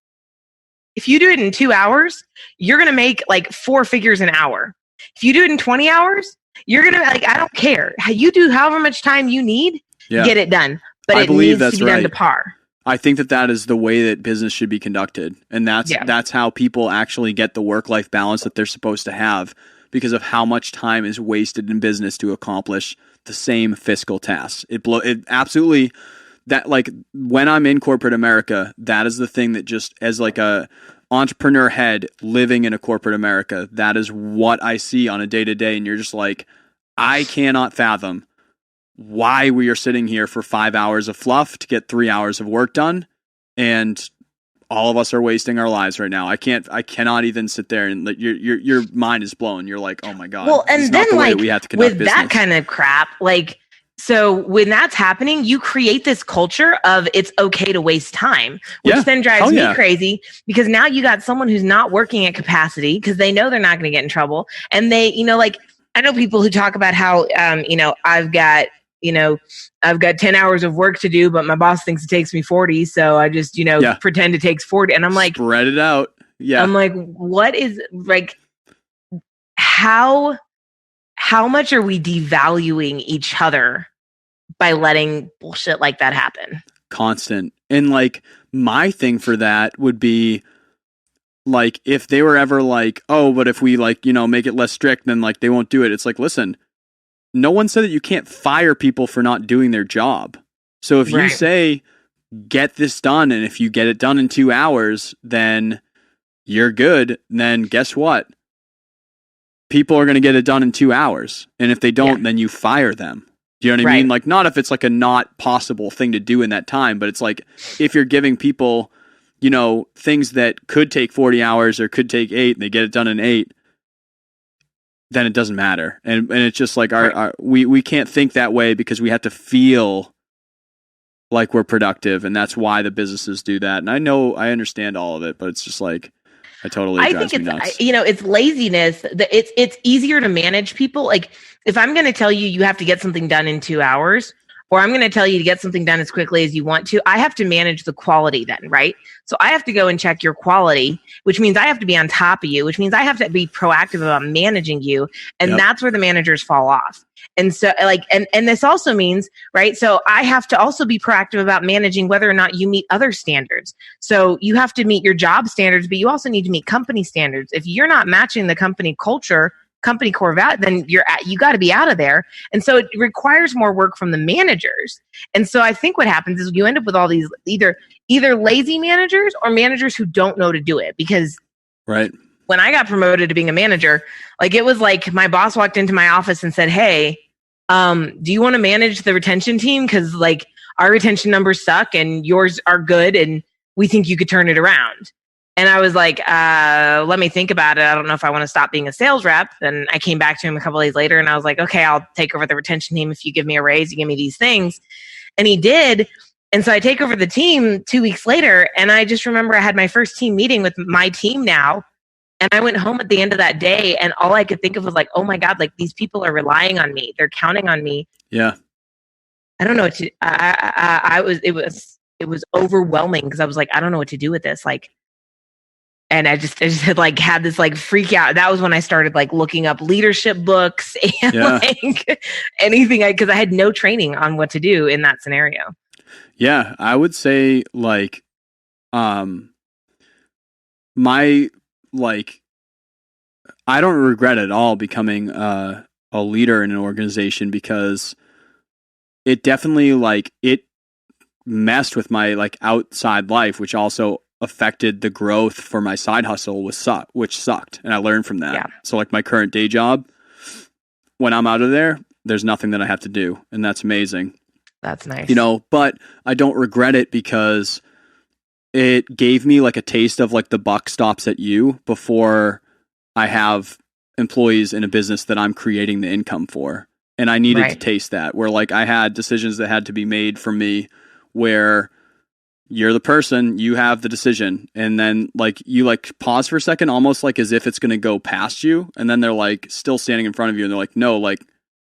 If you do it in 2 hours, you're going to make like 4 figures an hour. If you do it in 20 hours, you're going to, like, I don't care. You do however much time you need. Get it done, but it needs to be done to par. I think that is the way that business should be conducted, and that's how people actually get the work-life balance that they're supposed to have, because of how much time is wasted in business to accomplish the same fiscal tasks. It absolutely, that, like, when I'm in corporate America, that is the thing that just, as like a entrepreneur head living in a corporate America, that is what I see on a day to day. And you're just like, I cannot fathom why we are sitting here for 5 hours of fluff to get 3 hours of work done. And all of us are wasting our lives right now. I cannot even sit there and your mind is blown. You're like, oh my God. Well, and then like we have to conduct with business. that kind of crap, like, so when that's happening, you create this culture of it's okay to waste time, which then drives me crazy, because now you got someone who's not working at capacity because they know they're not going to get in trouble. And they, like, I know people who talk about how, I've got 10 hours of work to do, but my boss thinks it takes me 40. So I just, pretend it takes 40. And I'm like, spread it out. Yeah. I'm like, what is, like, how much are we devaluing each other by letting bullshit like that happen? Constant. And like, my thing for that would be, like, if they were ever like, oh, but if we, like, make it less strict, then like they won't do it. It's like, listen, no one said that you can't fire people for not doing their job. So if you say, get this done, and if you get it done in 2 hours, then you're good. Then guess what? People are going to get it done in 2 hours. And if they don't, then you fire them. Do you know what I mean? Like, not if it's like a not possible thing to do in that time, but it's like, if you're giving people, things that could take 40 hours or could take 8, and they get it done in 8, then it doesn't matter. And it's just like, we can't think that way because we have to feel like we're productive. And that's why the businesses do that. And I understand all of it, but it's just like, I think it's, it's laziness. It's easier to manage people. Like, if I'm going to tell you have to get something done in 2 hours, or I'm going to tell you to get something done as quickly as you want to, I have to manage the quality then, right? So I have to go and check your quality, which means I have to be on top of you, which means I have to be proactive about managing you. And that's where the managers fall off. And so and this also means, right? So I have to also be proactive about managing whether or not you meet other standards. So you have to meet your job standards, but you also need to meet company standards. If you're not matching the company culture, company core value, then you got to be out of there. And so it requires more work from the managers. And so I think what happens is you end up with all these either lazy managers or managers who don't know to do it. Because when I got promoted to being a manager, like, it was like my boss walked into my office and said, hey, do you want to manage the retention team? Because like, our retention numbers suck and yours are good, and we think you could turn it around. And I was like, let me think about it. I don't know if I want to stop being a sales rep. And I came back to him a couple of days later and I was like, okay, I'll take over the retention team if you give me a raise, you give me these things. And he did. And so I take over the team 2 weeks later. And I just remember I had my first team meeting with my team now. And I went home at the end of that day. And all I could think of was like, oh my God, like, these people are relying on me. They're counting on me. Yeah. I don't know what to, it was overwhelming because I was like, I don't know what to do with this. Like, and I just had like had this like freak out. That was when I started like looking up leadership books and like anything, because I had no training on what to do in that scenario. Yeah, I would say like, my, like, I don't regret at all becoming a leader in an organization, because it definitely, like, it messed with my like outside life, which also affected the growth for my side hustle, which sucked. And I learned from that. Yeah. So like my current day job, when I'm out of there, there's nothing that I have to do. And that's amazing. That's nice. But I don't regret it, because it gave me like a taste of like the buck stops at you before I have employees in a business that I'm creating the income for. And I needed to taste that, where like I had decisions that had to be made for me, where you're the person, you have the decision. And then like you like pause for a second, almost like as if it's going to go past you. And then they're like still standing in front of you. And they're like, no, like,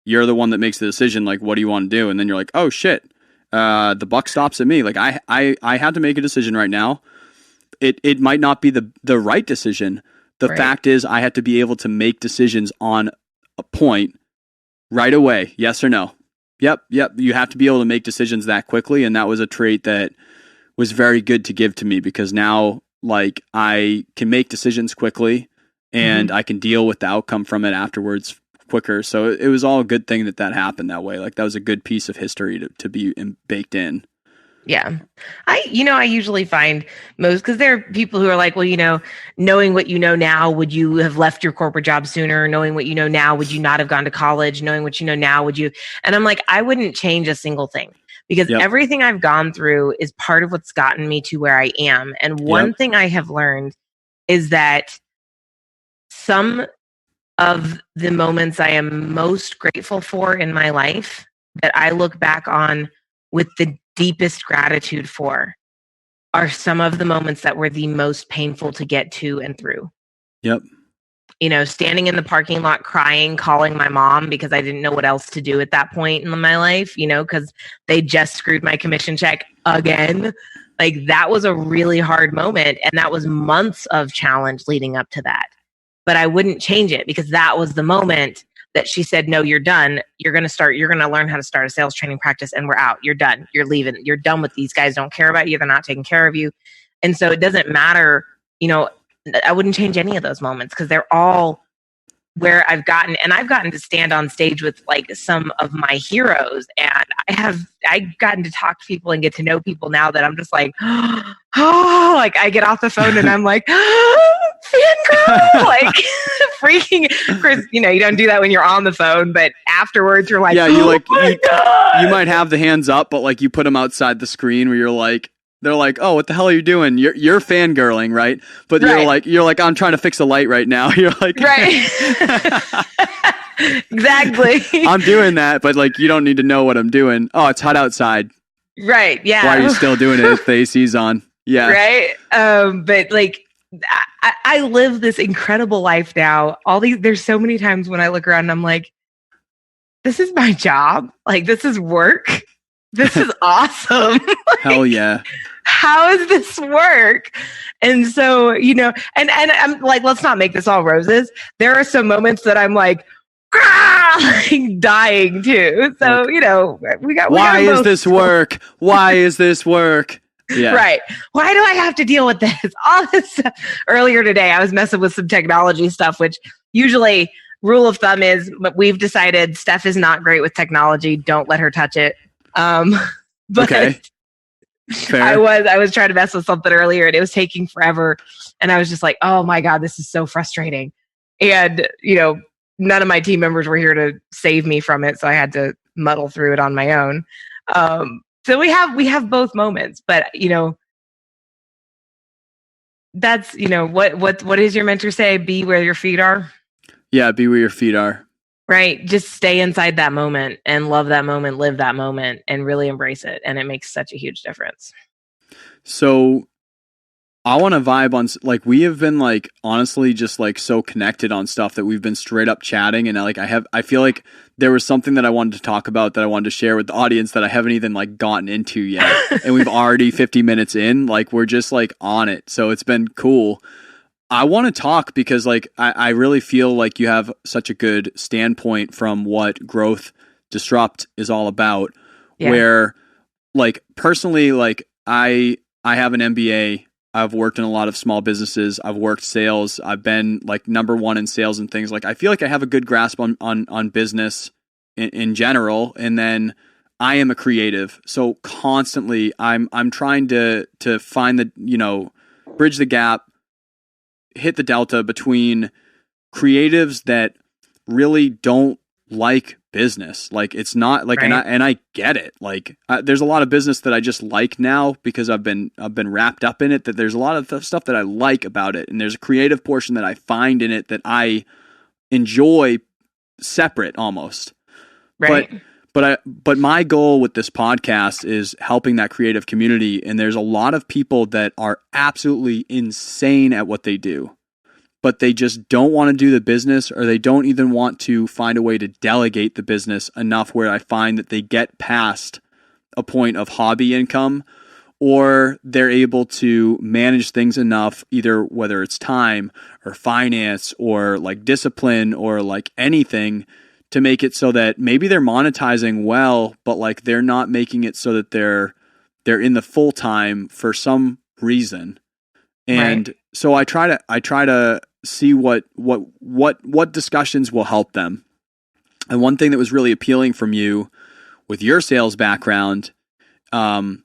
you're the one that makes the decision. Like, what do you want to do? And then you're like, oh shit, the buck stops at me. Like I had to make a decision right now. It might not be the right decision. The fact is I had to be able to make decisions on a point right away. Yes or no? Yep. You have to be able to make decisions that quickly. And that was a trait that was very good to give to me, because now like I can make decisions quickly and I can deal with the outcome from it afterwards quicker. So it was all a good thing that happened that way. Like that was a good piece of history to be baked in. Yeah. I usually find most, because there are people who are like, well, knowing what you know now, would you have left your corporate job sooner? Knowing what you know now, would you not have gone to college? Knowing what you know now, would you? And I'm like, I wouldn't change a single thing, because Yep. everything I've gone through is part of what's gotten me to where I am. And one Yep. thing I have learned is that some of the moments I am most grateful for in my life, that I look back on with the deepest gratitude for, are some of the moments that were the most painful to get to and through. Yep. Standing in the parking lot crying, calling my mom because I didn't know what else to do at that point in my life, because they just screwed my commission check again. Like, that was a really hard moment. And that was months of challenge leading up to that. But I wouldn't change it, because that was the moment that she said, no, you're done. You're going to learn how to start a sales training practice, and we're out. You're done. You're leaving. You're done with these guys. Don't care about you. They're not taking care of you. And so it doesn't matter, I wouldn't change any of those moments, because they're all where I've gotten to stand on stage with like some of my heroes. And I've gotten to talk to people and get to know people now that I'm just like, oh, like I get off the phone and I'm like, oh, fangirl, like freaking. Of course, you don't do that when you're on the phone, but afterwards you're like, Yeah, God. You might have the hands up, but like you put them outside the screen where you're like, they're like, oh, what the hell are you doing? You're fangirling, right? But Right. you're like, I'm trying to fix a light right now. You're like, Right. Exactly. I'm doing that, but like, you don't need to know what I'm doing. Oh, it's hot outside. Right. Yeah. Why are you still doing it if the AC's on? Yeah. Right. But like, I live this incredible life now. There's so many times when I look around and I'm like, this is my job. Like, this is work. This is awesome. Hell yeah. How does this work? And so, and I'm like, let's not make this all roses. There are some moments that I'm like, like dying too. So, why is this work? Why is this work? Yeah. Right. Why do I have to deal with this? All this stuff. Earlier today, I was messing with some technology stuff, which usually rule of thumb is, but we've decided Steph is not great with technology. Don't let her touch it. But okay. Fair. I was trying to mess with something earlier and it was taking forever. And I was just like, oh my God, this is so frustrating. And, none of my team members were here to save me from it. So I had to muddle through it on my own. So we have both moments, but that's, what does your mentor say? Be where your feet are. Yeah. Be where your feet are. Right. Just stay inside that moment and love that moment, live that moment, and really embrace it. And it makes such a huge difference. So I want to vibe on, like, we have been like, honestly, just like so connected on stuff that we've been straight up chatting. And I feel like there was something that I wanted to talk about that I wanted to share with the audience that I haven't even like gotten into yet. And we've already 50 minutes in, like, we're just like on it. So it's been cool. I want to talk because like, I really feel like you have such a good standpoint from what Growth Disrupt is all about, where like personally, like I have an MBA. I've worked in a lot of small businesses. I've worked sales. I've been like number one in sales and things. Like, I feel like I have a good grasp on business in general. And then I am a creative. So constantly I'm trying to find the, bridge the gap, hit the delta between creatives that really don't like business. Like, it's not like, right. and I get it. Like, there's a lot of business that I just like now because I've been wrapped up in it, that there's a lot of stuff that I like about it. And there's a creative portion that I find in it that I enjoy separate almost. Right. But my goal with this podcast is helping that creative community. And there's a lot of people that are absolutely insane at what they do, but they just don't want to do the business, or they don't even want to find a way to delegate the business enough where I find that they get past a point of hobby income, or they're able to manage things enough, either whether it's time or finance or like discipline or like anything, to make it so that maybe they're monetizing well, but like they're not making it so that they're in the full time for some reason. And right. So I try to see what discussions will help them. And one thing that was really appealing from you with your sales background, and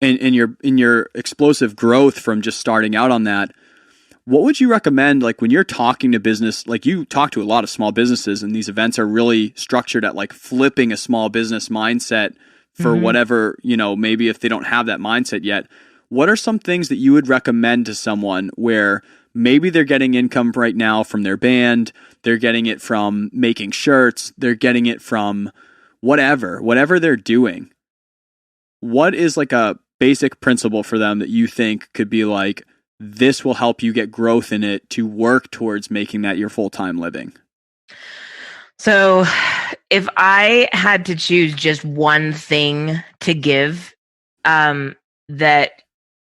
in your explosive growth from just starting out on that, what would you recommend, like when you're talking to business, like you talk to a lot of small businesses and these events are really structured at like flipping a small business mindset for whatever, maybe if they don't have that mindset yet, what are some things that you would recommend to someone where maybe they're getting income right now from their band, they're getting it from making shirts, they're getting it from whatever they're doing. What is like a basic principle for them that you think could be like, this will help you get growth in it to work towards making that your full-time living? So if I had to choose just one thing to give that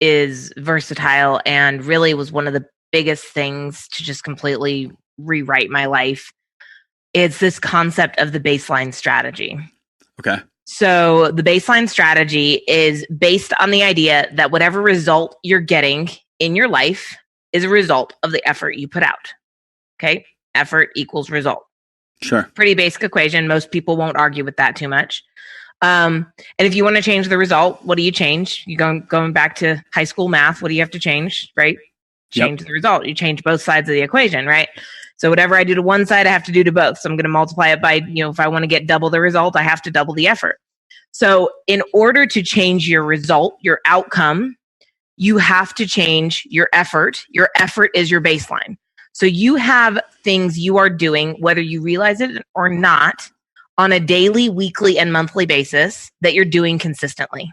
is versatile and really was one of the biggest things to just completely rewrite my life, it's this concept of the baseline strategy. Okay. So the baseline strategy is based on the idea that whatever result you're getting in your life is a result of the effort you put out. Okay? Effort equals result. Sure. Pretty basic equation. Most people won't argue with that too much. And if you want to change the result, what do you change? You going back to high school math, what do you have to change, right? Change the result. You change both sides of the equation, right? So whatever I do to one side, I have to do to both. So I'm going to multiply it by, if I want to get double the result, I have to double the effort. So in order to change your result, your outcome, you have to change your effort. Your effort is your baseline. So you have things you are doing, whether you realize it or not, on a daily, weekly, and monthly basis that you're doing consistently.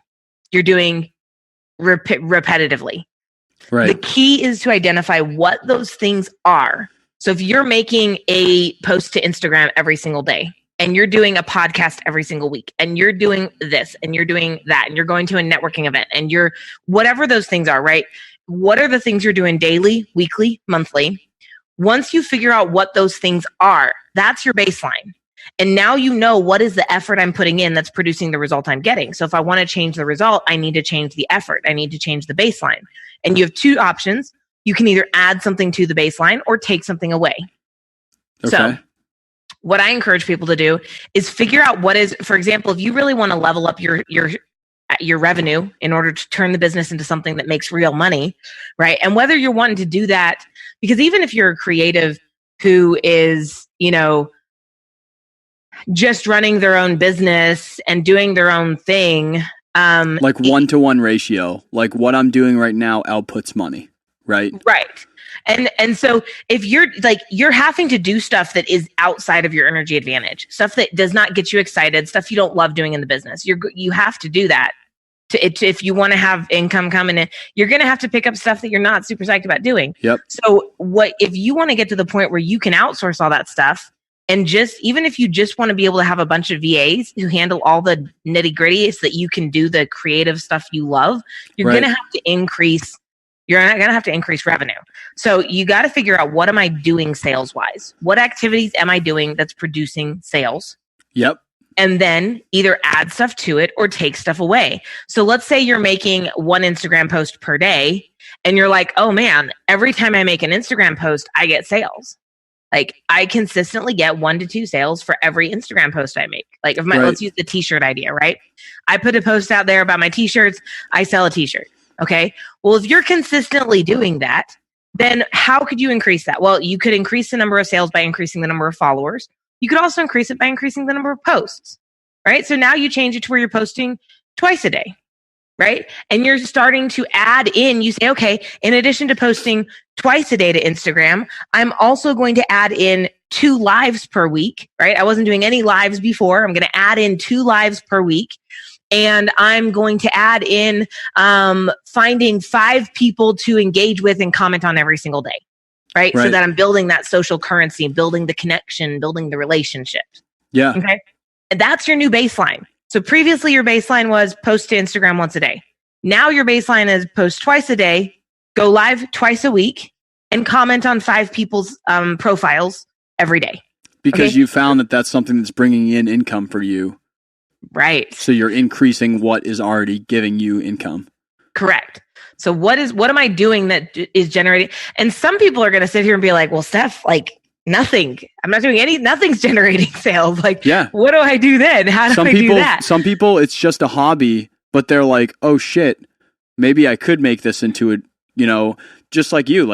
You're doing repetitively. Right. The key is to identify what those things are. So if you're making a post to Instagram every single day, and you're doing a podcast every single week, and you're doing this, and you're doing that, and you're going to a networking event, and you're whatever those things are, right? What are the things you're doing daily, weekly, monthly? Once you figure out what those things are, that's your baseline. And now you know what is the effort I'm putting in that's producing the result I'm getting. So if I want to change the result, I need to change the effort. I need to change the baseline. And you have two options. You can either add something to the baseline or take something away. Okay. So what I encourage people to do is figure out what is, for example, if you really want to level up your revenue in order to turn the business into something that makes real money, right? And whether you're wanting to do that, because even if you're a creative who is, just running their own business and doing their own thing, like 1-to-1 ratio, like what I'm doing right now outputs money, right? Right. And so if you're having to do stuff that is outside of your energy advantage, stuff that does not get you excited, stuff you don't love doing in the business, you have to do that if you want to have income coming in. You're going to have to pick up stuff that you're not super psyched about doing. Yep. So if you want to get to the point where you can outsource all that stuff, and even if you just want to be able to have a bunch of VAs who handle all the nitty gritty so that you can do the creative stuff you love, you're going to have to increase. You're not going to have to increase revenue. So you got to figure out, what am I doing sales wise? What activities am I doing that's producing sales? Yep. And then either add stuff to it or take stuff away. So let's say you're making one Instagram post per day and you're like, oh man, every time I make an Instagram post, I get sales. Like I consistently get 1 to 2 sales for every Instagram post I make. Like let's use the t-shirt idea, right? I put a post out there about my t-shirts. I sell a t-shirt. Okay. Well, if you're consistently doing that, then how could you increase that? Well, you could increase the number of sales by increasing the number of followers. You could also increase it by increasing the number of posts, right? So now you change it to where you're posting twice a day, right? And you're starting to add in, you say, okay, in addition to posting twice a day to Instagram, I'm also going to add in 2 lives per week, right? I wasn't doing any lives before. I'm going to add in 2 lives per week. And I'm going to add in finding 5 people to engage with and comment on every single day, right? So that I'm building that social currency, building the connection, building the relationship. Yeah. Okay. And that's your new baseline. So previously your baseline was post to Instagram once a day. Now your baseline is post twice a day, go live twice a week, and comment on 5 people's profiles every day. Because you found that that's something that's bringing in income for you. Right. So you're increasing what is already giving you income. Correct. So what am I doing that is generating? And some people are going to sit here and be like, well, Steph, like nothing. I'm not doing nothing's generating sales. Like, what do I do then? How do I do that? Some people, it's just a hobby, but they're like, oh shit, maybe I could make this into a, just like you,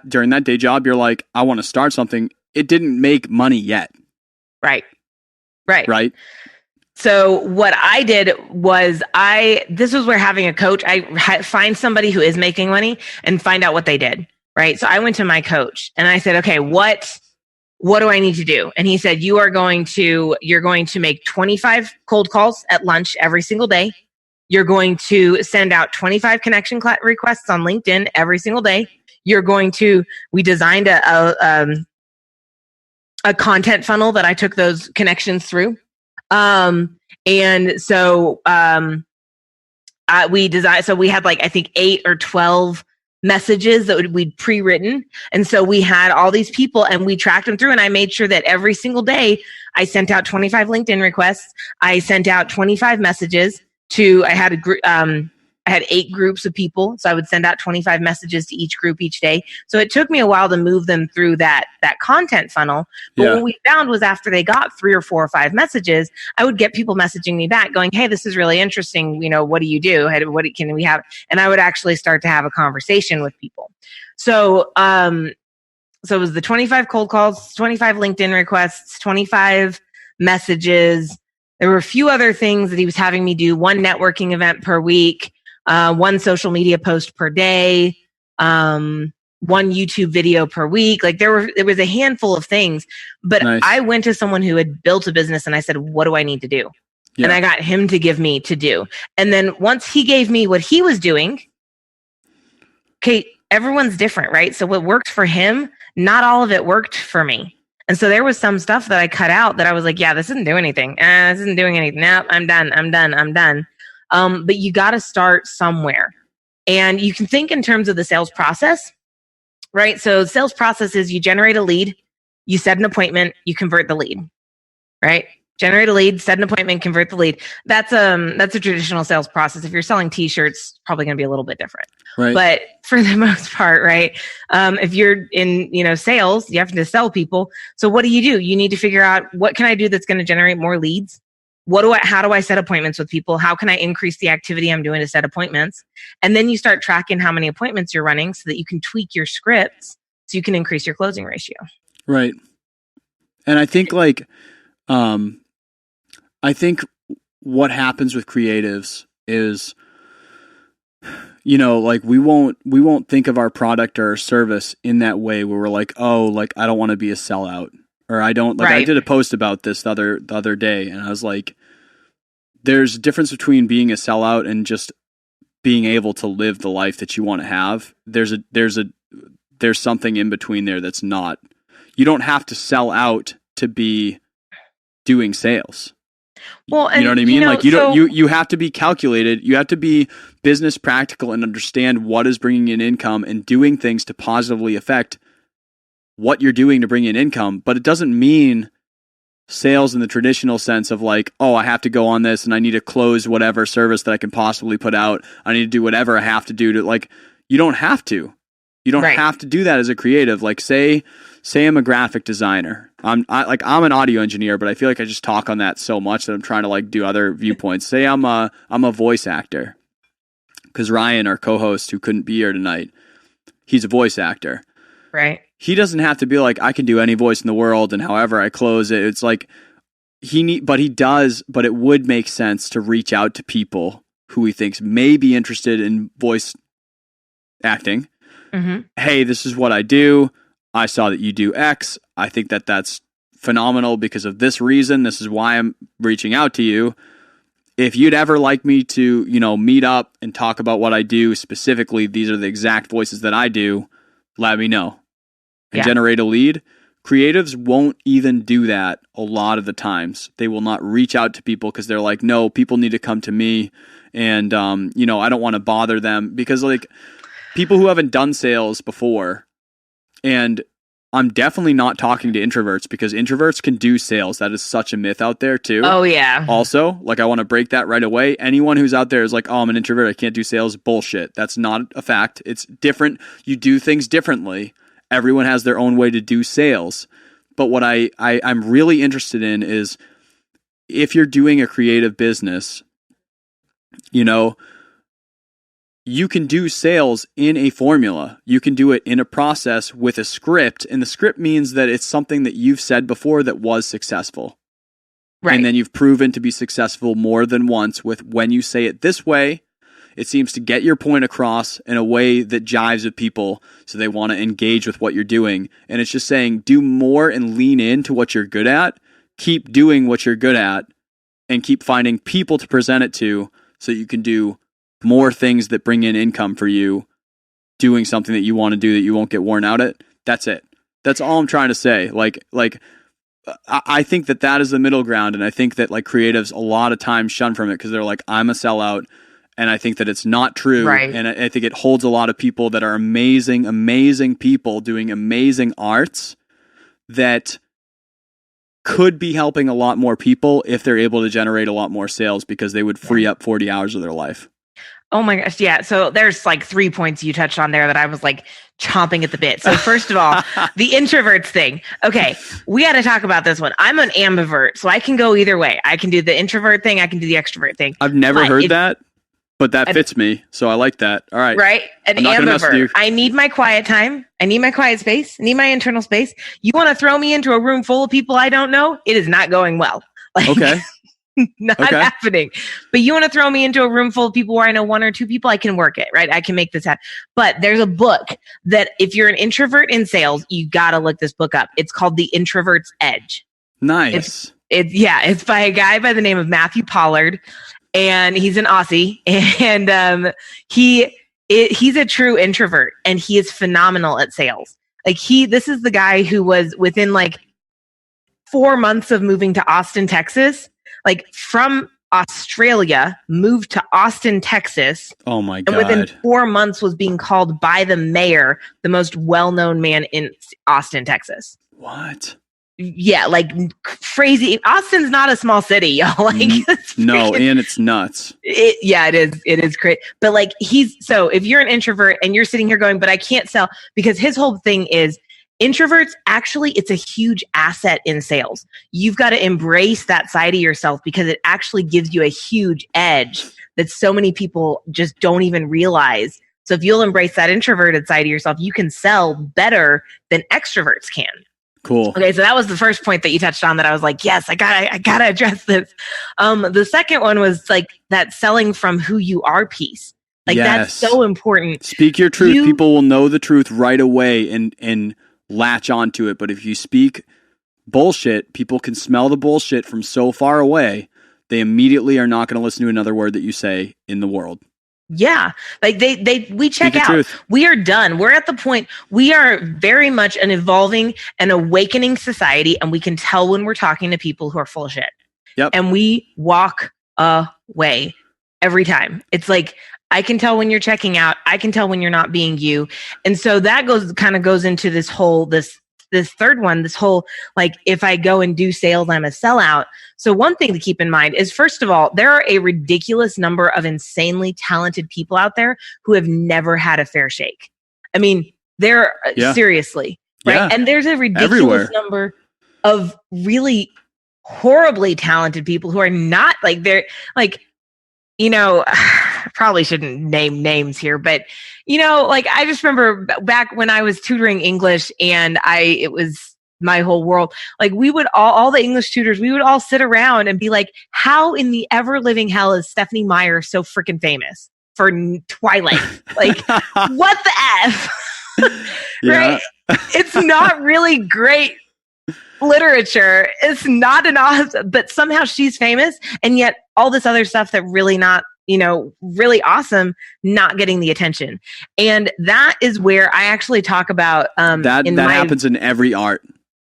during that day job, you're like, I want to start something. It didn't make money yet. Right. Right. So what I did was this was where having a coach, find somebody who is making money and find out what they did. Right. So I went to my coach and I said, okay, what do I need to do? And he said, you're going to make 25 cold calls at lunch every single day. You're going to send out 25 connection requests on LinkedIn every single day. We designed a content funnel that I took those connections through. And so we designed, so we had I think 8 or 12 messages that we'd pre-written. And so we had all these people and we tracked them through, and I made sure that every single day I sent out 25 LinkedIn requests. I sent out 25 messages I had 8 groups of people. So I would send out 25 messages to each group each day. So it took me a while to move them through that content funnel. But what we found was after they got 3 or 4 or 5 messages, I would get people messaging me back going, hey, this is really interesting. What do you do? What can we have? And I would actually start to have a conversation with people. So, so it was the 25 cold calls, 25 LinkedIn requests, 25 messages. There were a few other things that he was having me do: 1 networking event per week, 1 social media post per day, 1 YouTube video per week. There was a handful of things, but nice. I went to someone who had built a business and I said, what do I need to do? Yeah. And I got him to give me to do. And then once he gave me what he was doing, okay, everyone's different, right? So what worked for him, not all of it worked for me. And so there was some stuff that I cut out that I was like, yeah, this isn't doing anything. This isn't doing anything. Nope, I'm done. But you got to start somewhere. And you can think in terms of the sales process, right? So sales process is you generate a lead, you set an appointment, you convert the lead, right? Generate a lead, set an appointment, convert the lead. That's a traditional sales process. If you're selling t-shirts, it's probably going to be a little bit different. Right. But for the most part, right? If you're in, sales, you have to sell people. So what do? You need to figure out, what can I do that's going to generate more leads? How do I set appointments with people? How can I increase the activity I'm doing to set appointments? And then you start tracking how many appointments you're running so that you can tweak your scripts so you can increase your closing ratio. Right. And I think what happens with creatives is, we won't think of our product or our service in that way where we're like, oh, I don't want to be a sellout, or I don't right. I did a post about this the other day, and I was like, there's a difference between being a sellout and just being able to live the life that you want to have. There's something in between there that's not. You don't have to sell out to be doing sales. Well, and, you know what I mean? You have to be calculated. You have to be business practical and understand what is bringing in income and doing things to positively affect what you're doing to bring in income. But it doesn't mean sales in the traditional sense of oh, I have to go on this and I need to close whatever service that I can possibly put out. I need to do whatever I have to do to you don't have to. You don't right. have to do that as a creative. Say I'm a graphic designer. I'm an audio engineer, but I feel like I just talk on that so much that I'm trying to do other viewpoints. Say I'm a voice actor, because Ryan, our co-host who couldn't be here tonight, he's a voice actor. Right. He doesn't have to be I can do any voice in the world and however I close it. It's but he does, but it would make sense to reach out to people who he thinks may be interested in voice acting. Mm-hmm. Hey, this is what I do. I saw that you do X. I think that that's phenomenal because of this reason. This is why I'm reaching out to you. If you'd ever like me to, meet up and talk about what I do specifically, these are the exact voices that I do, let me know. And generate a lead. Creatives won't even do that a lot of the times. They will not reach out to people because they're like, no, people need to come to me. And, I don't want to bother them because people who haven't done sales before, and I'm definitely not talking to introverts because introverts can do sales. That is such a myth out there too. Oh yeah. Also, I want to break that right away. Anyone who's out there is like, oh, I'm an introvert, I can't do sales. Bullshit. That's not a fact. It's different. You do things differently. Everyone has their own way to do sales. But what I'm really interested in is if you're doing a creative business, you can do sales in a formula. You can do it in a process with a script. And the script means that it's something that you've said before that was successful. Right. And then you've proven to be successful more than once with when you say it this way, it seems to get your point across in a way that jives with people so they want to engage with what you're doing. And it's just saying do more and lean into what you're good at. Keep doing what you're good at and keep finding people to present it to so you can do more things that bring in income for you, doing something that you want to do that you won't get worn out at. That's it. That's all I'm trying to say. I think that is the middle ground. And I think that like creatives a lot of times shun from it because they're like, I'm a sellout. And I think that it's not true. Right. And I think it holds a lot of people that are amazing, amazing people doing amazing arts that could be helping a lot more people if they're able to generate a lot more sales because they would free up 40 hours of their life. Oh my gosh. Yeah. So there's like 3 points you touched on there that I was like chomping at the bit. So first of all, the introverts thing. Okay. We got to talk about this one. I'm an ambivert, so I can go either way. I can do the introvert thing. I can do the extrovert thing. I've never heard that, but that fits me. So I like that. All right. Right. An ambivert. I need my quiet time. I need my quiet space. I need my internal space. You want to throw me into a room full of people I don't know? It is not going well. Like, okay. Not happening. But you want to throw me into a room full of people where I know 1 or 2 people, I can work it, right? I can make this happen. But there's a book that if you're an introvert in sales, you got to look this book up. It's called The Introvert's Edge. Nice. It's by a guy by the name of Matthew Pollard, and he's an Aussie, and he's a true introvert, and he is phenomenal at sales. Like this is the guy who was within like 4 months of moving to Austin, Texas. Like from Australia, moved to Austin, Texas. Oh my God. And within 4 months was being called by the mayor the most well-known man in Austin, Texas. What? Yeah, like crazy. Austin's not a small city, y'all. Like no, and it's nuts. It is. It is great. But like so if you're an introvert and you're sitting here going, but I can't sell, because his whole thing is introverts, actually, it's a huge asset in sales. You've got to embrace that side of yourself because it actually gives you a huge edge that so many people just don't even realize. So if you'll embrace that introverted side of yourself, you can sell better than extroverts can. Cool. Okay, so that was the first point that you touched on that I was like, yes, I gotta address this. The second one was like that selling from who you are piece. Like that's so important. Speak your truth. People will know the truth right away and latch onto it. But if you speak bullshit, people can smell the bullshit from so far away. They immediately are not going to listen to another word that you say in the world. Yeah. Like we check out. Truth. We are done. We're at the point, we are very much an evolving and awakening society. And we can tell when we're talking to people who are full of shit. Yep. And we walk away every time. It's like, I can tell when you're checking out. I can tell when you're not being you. And so that kind of goes into this whole, this third one, this whole, like, if I go and do sales, I'm a sellout. So one thing to keep in mind is, first of all, there are a ridiculous number of insanely talented people out there who have never had a fair shake. I mean, seriously, right? Yeah. And there's a ridiculous number of really horribly talented people who are not like, they're like, you know, I probably shouldn't name names here, but, you know, like I just remember back when I was tutoring English and it was my whole world. Like we would all the English tutors, we would all sit around and be like, how in the ever living hell is Stephanie Meyer so freaking famous for Twilight? Like what the F? Right? It's not really great literature. It's not an awesome, but somehow she's famous, and yet all this other stuff that really not, you know, really awesome, not getting the attention. And that is where I actually talk about that happens in every art.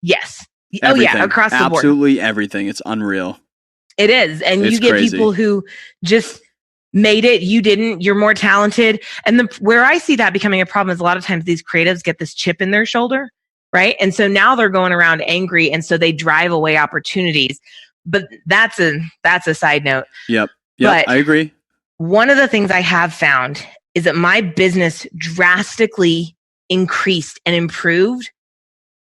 Yes. Everything. Oh yeah, across the board. Absolutely everything. It's unreal. It is. And you get crazy. People who just made it, you didn't, you're more talented. And where I see that becoming a problem is a lot of times these creatives get this chip in their shoulder. Right. And so now they're going around angry. And so they drive away opportunities. But that's a side note. Yep. But I agree. One of the things I have found is that my business drastically increased and improved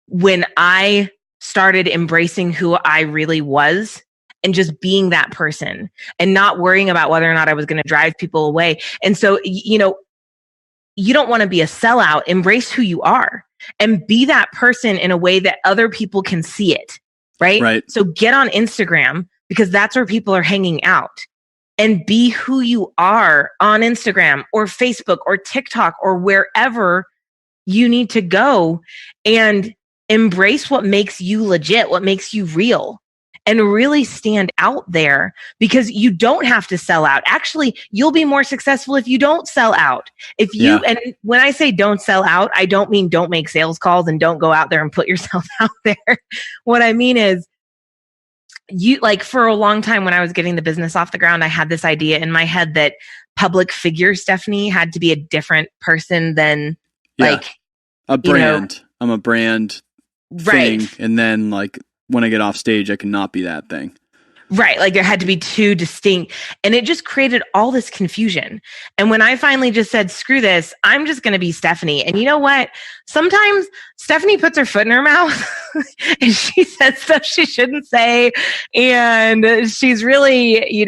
when I started embracing who I really was and just being that person and not worrying about whether or not I was going to drive people away. And so, you don't want to be a sellout. Embrace who you are and be that person in a way that other people can see it. Right. So get on Instagram because that's where people are hanging out, and be who you are on Instagram or Facebook or TikTok or wherever you need to go, and embrace what makes you legit, what makes you real, and really stand out there, because you don't have to sell out. Actually, you'll be more successful if you don't sell out. And when I say don't sell out, I don't mean don't make sales calls and don't go out there and put yourself out there. What I mean is, for a long time when I was getting the business off the ground, I had this idea in my head that public figure Stephanie had to be a different person than a brand. I'm a brand thing. And then when I get off stage, I cannot be that thing. Right. Like there had to be two distinct, and it just created all this confusion. And when I finally just said, screw this, I'm just going to be Stephanie. And you know what? Sometimes Stephanie puts her foot in her mouth and she says stuff she shouldn't say. And she's really,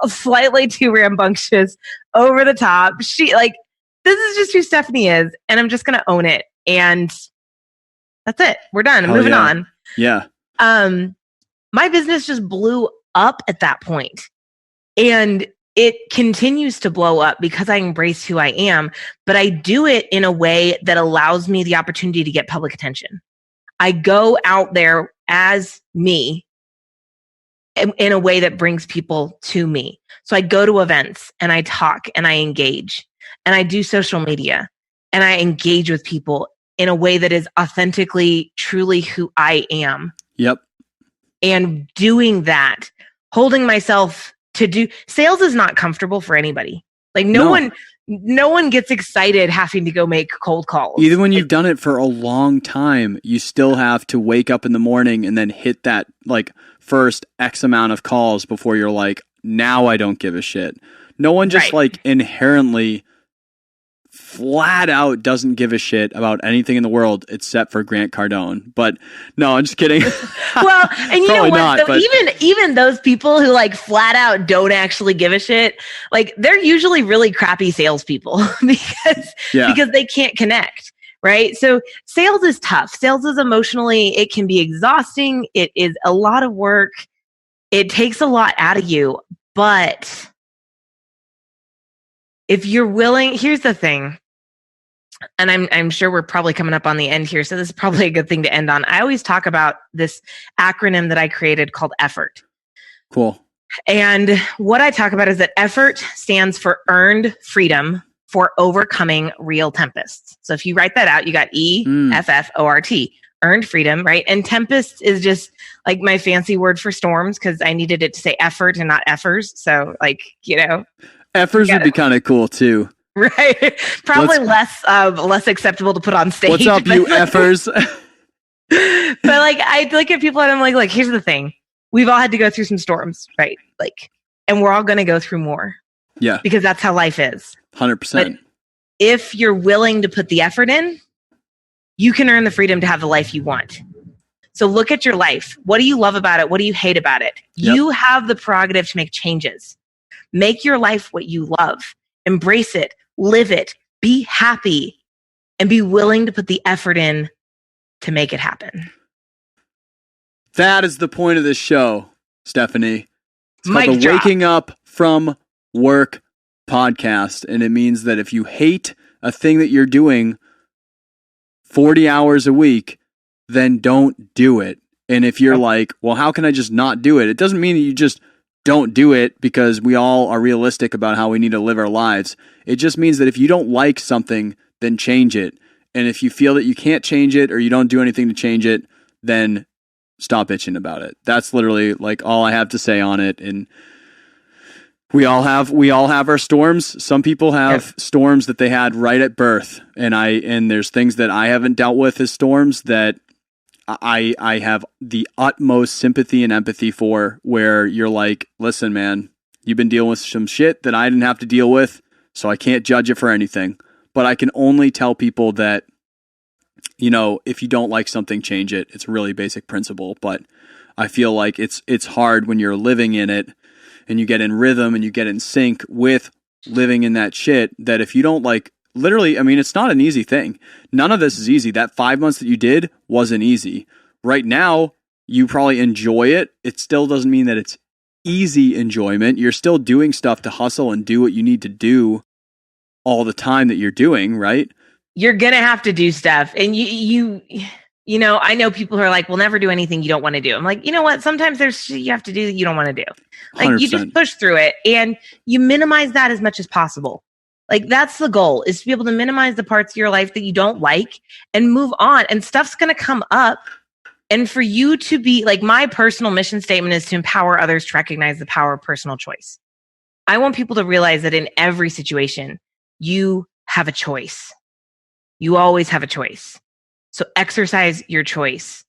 slightly too rambunctious, over the top. This is just who Stephanie is. And I'm just going to own it. And that's it. We're done. I'm moving on. Yeah. My business just blew up at that point. And it continues to blow up because I embrace who I am, but I do it in a way that allows me the opportunity to get public attention. I go out there as me in a way that brings people to me. So I go to events and I talk and I engage and I do social media and I engage with people in a way that is authentically, truly who I am. Yep. And doing that, holding myself to do sales is not comfortable for anybody. No one gets excited having to go make cold calls. Even when you've done it for a long time, you still have to wake up in the morning and then hit that first X amount of calls before you're like, now I don't give a shit. No one just inherently flat out doesn't give a shit about anything in the world except for Grant Cardone. But no, I'm just kidding. Well, and you know what? Not, so even those people who flat out don't actually give a shit, they're usually really crappy salespeople because they can't connect. Right. So sales is tough. Sales is emotionally, it can be exhausting. It is a lot of work. It takes a lot out of you. But if you're willing, here's the thing. And I'm sure we're probably coming up on the end here, so this is probably a good thing to end on. I always talk about this acronym that I created called EFFORT. Cool. And what I talk about is that EFFORT stands for earned freedom for overcoming real tempests. So if you write that out, you got EFFORT, earned freedom, right? And tempest is just my fancy word for storms because I needed it to say effort and not effers. So effers would be kind of cool too. Right. Probably less acceptable to put on stage. What's up, you effers? But I look at people and I'm like, here's the thing. We've all had to go through some storms, right? And we're all going to go through more. Yeah. Because that's how life is. 100%. But if you're willing to put the effort in, you can earn the freedom to have the life you want. So look at your life. What do you love about it? What do you hate about it? Yep. You have the prerogative to make changes. Make your life what you love. Embrace it. Live it, be happy, and be willing to put the effort in to make it happen. That is the point of this show, Stephanie. It's called Mic the drop. Waking Up from Work podcast. And it means that if you hate a thing that you're doing 40 hours a week, then don't do it. And if you're like, well, how can I just not do it? It doesn't mean that you just don't do it because we all are realistic about how we need to live our lives. It just means that if you don't like something, then change it. And if you feel that you can't change it or you don't do anything to change it, then stop bitching about it. That's literally all I have to say on it. And we all have our storms. Some people have storms that they had right at birth. And there's things that I haven't dealt with as storms that I have the utmost sympathy and empathy for, where you're like, listen, man, you've been dealing with some shit that I didn't have to deal with, so I can't judge it for anything. But I can only tell people that if you don't like something, change it. It's a really basic principle, but I feel like it's hard when you're living in it and you get in rhythm and you get in sync with living in that shit, that if you don't like, literally, I mean, it's not an easy thing. None of this is easy. That 5 months that you did wasn't easy. Right now, you probably enjoy it. It still doesn't mean that it's easy enjoyment. You're still doing stuff to hustle and do what you need to do all the time that you're doing, right? You're going to have to do stuff. And I know people who are like, we'll never do anything you don't want to do. I'm like, you know what? Sometimes there's shit you have to do that you don't want to do. Like 100%. you just push through it and you minimize that as much as possible. Like that's the goal, is to be able to minimize the parts of your life that you don't like and move on. And stuff's going to come up. And for you to be like, my personal mission statement is to empower others to recognize the power of personal choice. I want people to realize that in every situation, you have a choice. You always have a choice. So exercise your choice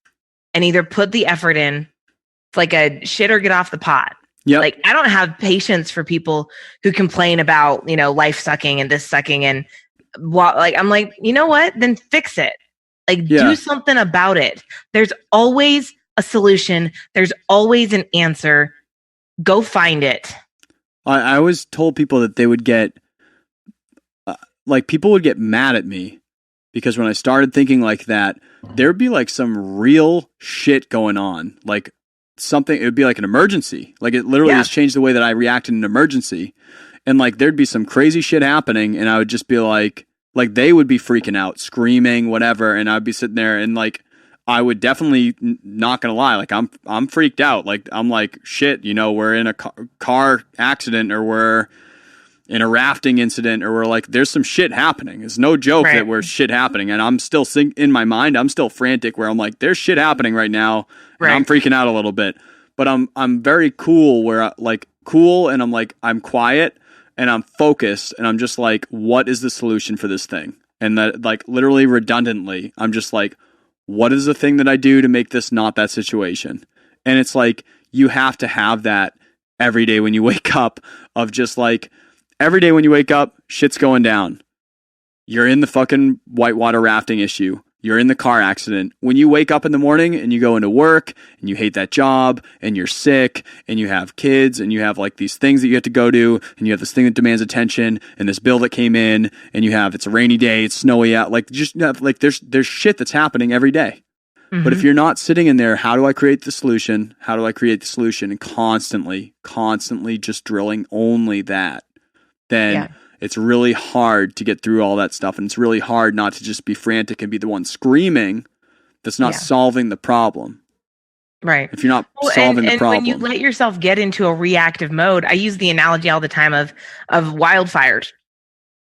and either put the effort in. It's like a shit or get off the pot. Yep. Like I don't have patience for people who complain about, life sucking and this sucking. And I'm like, you know what? Then fix it. Like do something about it. There's always a solution. There's always an answer. Go find it. I always told people that they would get, people would get mad at me because when I started thinking like that, there'd be like some real shit going on. Like something, it would be like an emergency. Like it literally has changed the way that I react in an emergency. And like there'd be some crazy shit happening and I would just be like they would be freaking out, screaming, whatever, and I'd be sitting there and like I would definitely, not gonna lie, like I'm freaked out. Like I'm like, shit, we're in a car accident or we're in a rafting incident or we're like, there's some shit happening. It's no joke that we're shit happening, and I'm still in my mind, I'm still frantic where I'm like, there's shit happening right now, and I'm freaking out a little bit, but I'm very cool where and I'm like, I'm quiet. And I'm focused and I'm just like, what is the solution for this thing? And that like literally redundantly, I'm just like, what is the thing that I do to make this not that situation? And it's like, you have to have that every day when you wake up, of just like, every day when you wake up, shit's going down. You're in the fucking whitewater rafting issue. You're in the car accident. When you wake up in the morning and you go into work and you hate that job and you're sick and you have kids and you have like these things that you have to go to and you have this thing that demands attention and this bill that came in and you have, it's a rainy day, it's snowy out. Like just like there's shit that's happening every day. Mm-hmm. But if you're not sitting in there, how do I create the solution? How do I create the solution? And constantly just drilling only that, then it's really hard to get through all that stuff. And it's really hard not to just be frantic and be the one screaming that's not solving the problem. Right. If you're not solving the problem. When you let yourself get into a reactive mode, I use the analogy all the time of wildfires.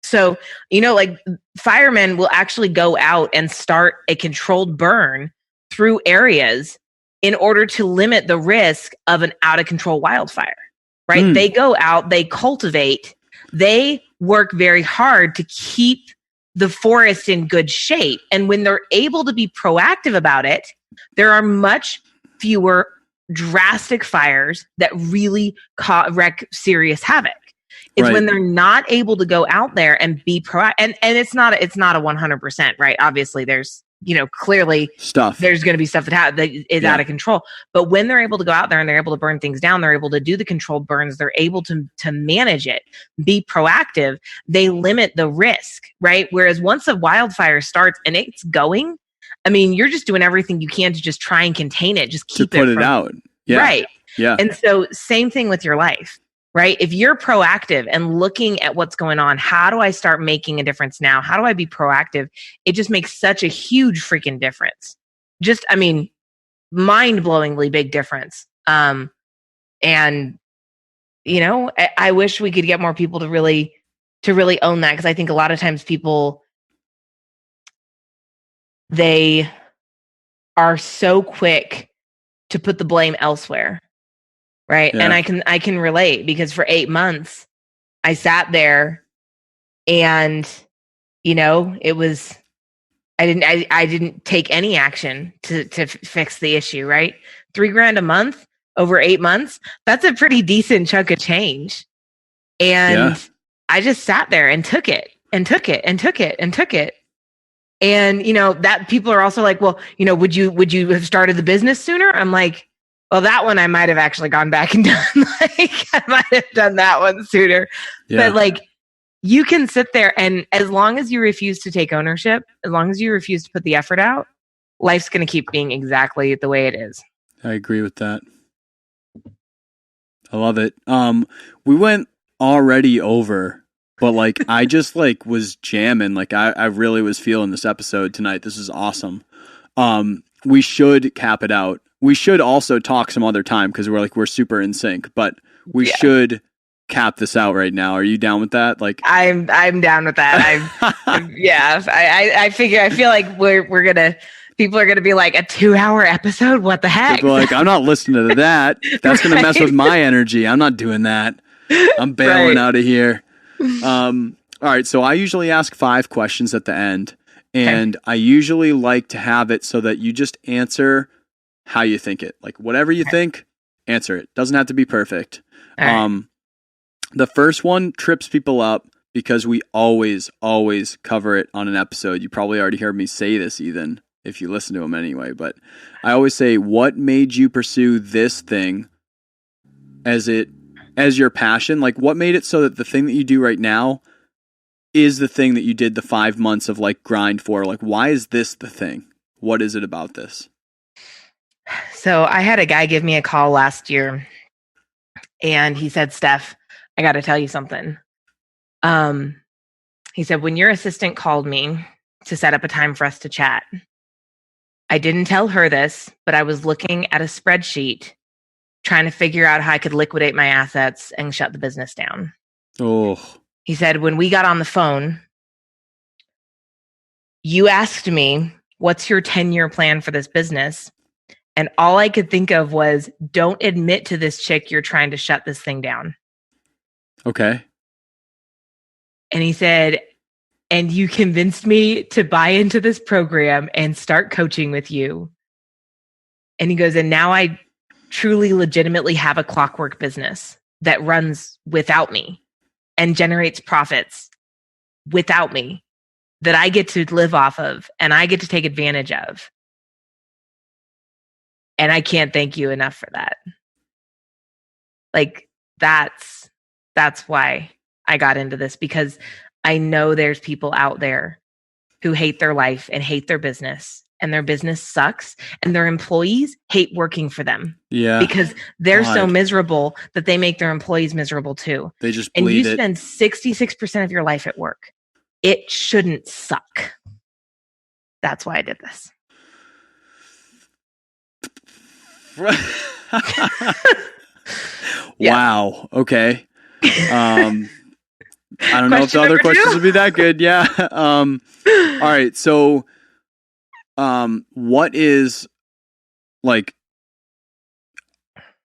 So, like firemen will actually go out and start a controlled burn through areas in order to limit the risk of an out of control wildfire, right? They go out, they cultivate, they work very hard to keep the forest in good shape. And when they're able to be proactive about it, there are much fewer drastic fires that really wreak serious havoc. It's when they're not able to go out there and be proactive. And it's not a 100%, right? Obviously there's, clearly stuff. There's going to be stuff that is out of control. But when they're able to go out there and they're able to burn things down, they're able to do the controlled burns, they're able to manage it, be proactive, they limit the risk, right? Whereas once a wildfire starts and it's going, I mean, you're just doing everything you can to just try and contain it, just keep put it out. Yeah. Right. Yeah. And so same thing with your life. Right? If you're proactive and looking at what's going on, how do I start making a difference now? How do I be proactive? It just makes such a huge freaking difference. Just, I mean, mind-blowingly big difference. And, I wish we could get more people to really own that, because I think a lot of times people, they are so quick to put the blame elsewhere. Right. Yeah. And I can relate, because for 8 months I sat there and, it was, I didn't take any action to fix the issue. Right. $3,000 a month over 8 months. That's a pretty decent chunk of change. And I just sat there and took it and took it and took it and took it. And, that people are also like, well, would you have started the business sooner? I'm like, well, that one I might have actually gone back and done. I might have done that one sooner. Yeah. But you can sit there, and as long as you refuse to take ownership, as long as you refuse to put the effort out, life's going to keep being exactly the way it is. I agree with that. I love it. We went already over, but I just was jamming. I really was feeling this episode tonight. This is awesome. We should cap it out. We should also talk some other time because we're super in sync, but we should cap this out right now. Are you down with that? I'm down with that. I feel like we're gonna, people are gonna be like, a 2-hour episode? What the heck? People are like, I'm not listening to that. That's gonna mess with my energy. I'm not doing that. I'm bailing out of here. All right. So I usually ask 5 questions at the end, and I usually like to have it so that you just answer how you think it. Whatever you think, answer it. Doesn't have to be perfect. Right. The first one trips people up because we always cover it on an episode. You probably already heard me say this even if you listen to them anyway, but I always say, what made you pursue this thing as your passion? What made it so that the thing that you do right now is the thing that you did the 5 months of grind for? Why is this the thing? What is it about this? So I had a guy give me a call last year, and he said, Steph, I got to tell you something. He said, when your assistant called me to set up a time for us to chat, I didn't tell her this, but I was looking at a spreadsheet trying to figure out how I could liquidate my assets and shut the business down. Oh. He said, when we got on the phone, you asked me, what's your 10-year plan for this business? And all I could think of was, don't admit to this chick you're trying to shut this thing down. Okay. And he said, and you convinced me to buy into this program and start coaching with you. And he goes, and now I truly legitimately have a clockwork business that runs without me and generates profits without me that I get to live off of and I get to take advantage of. And I can't thank you enough for that. That's why I got into this, because I know there's people out there who hate their life and hate their business, and their business sucks, and their employees hate working for them. Yeah. Because they're so miserable that they make their employees miserable too. They just bleed it. And you spend 66% of your life at work. It shouldn't suck. That's why I did this. Wow. Okay. I don't know if the other questions would be that good. Yeah. All right. So, what is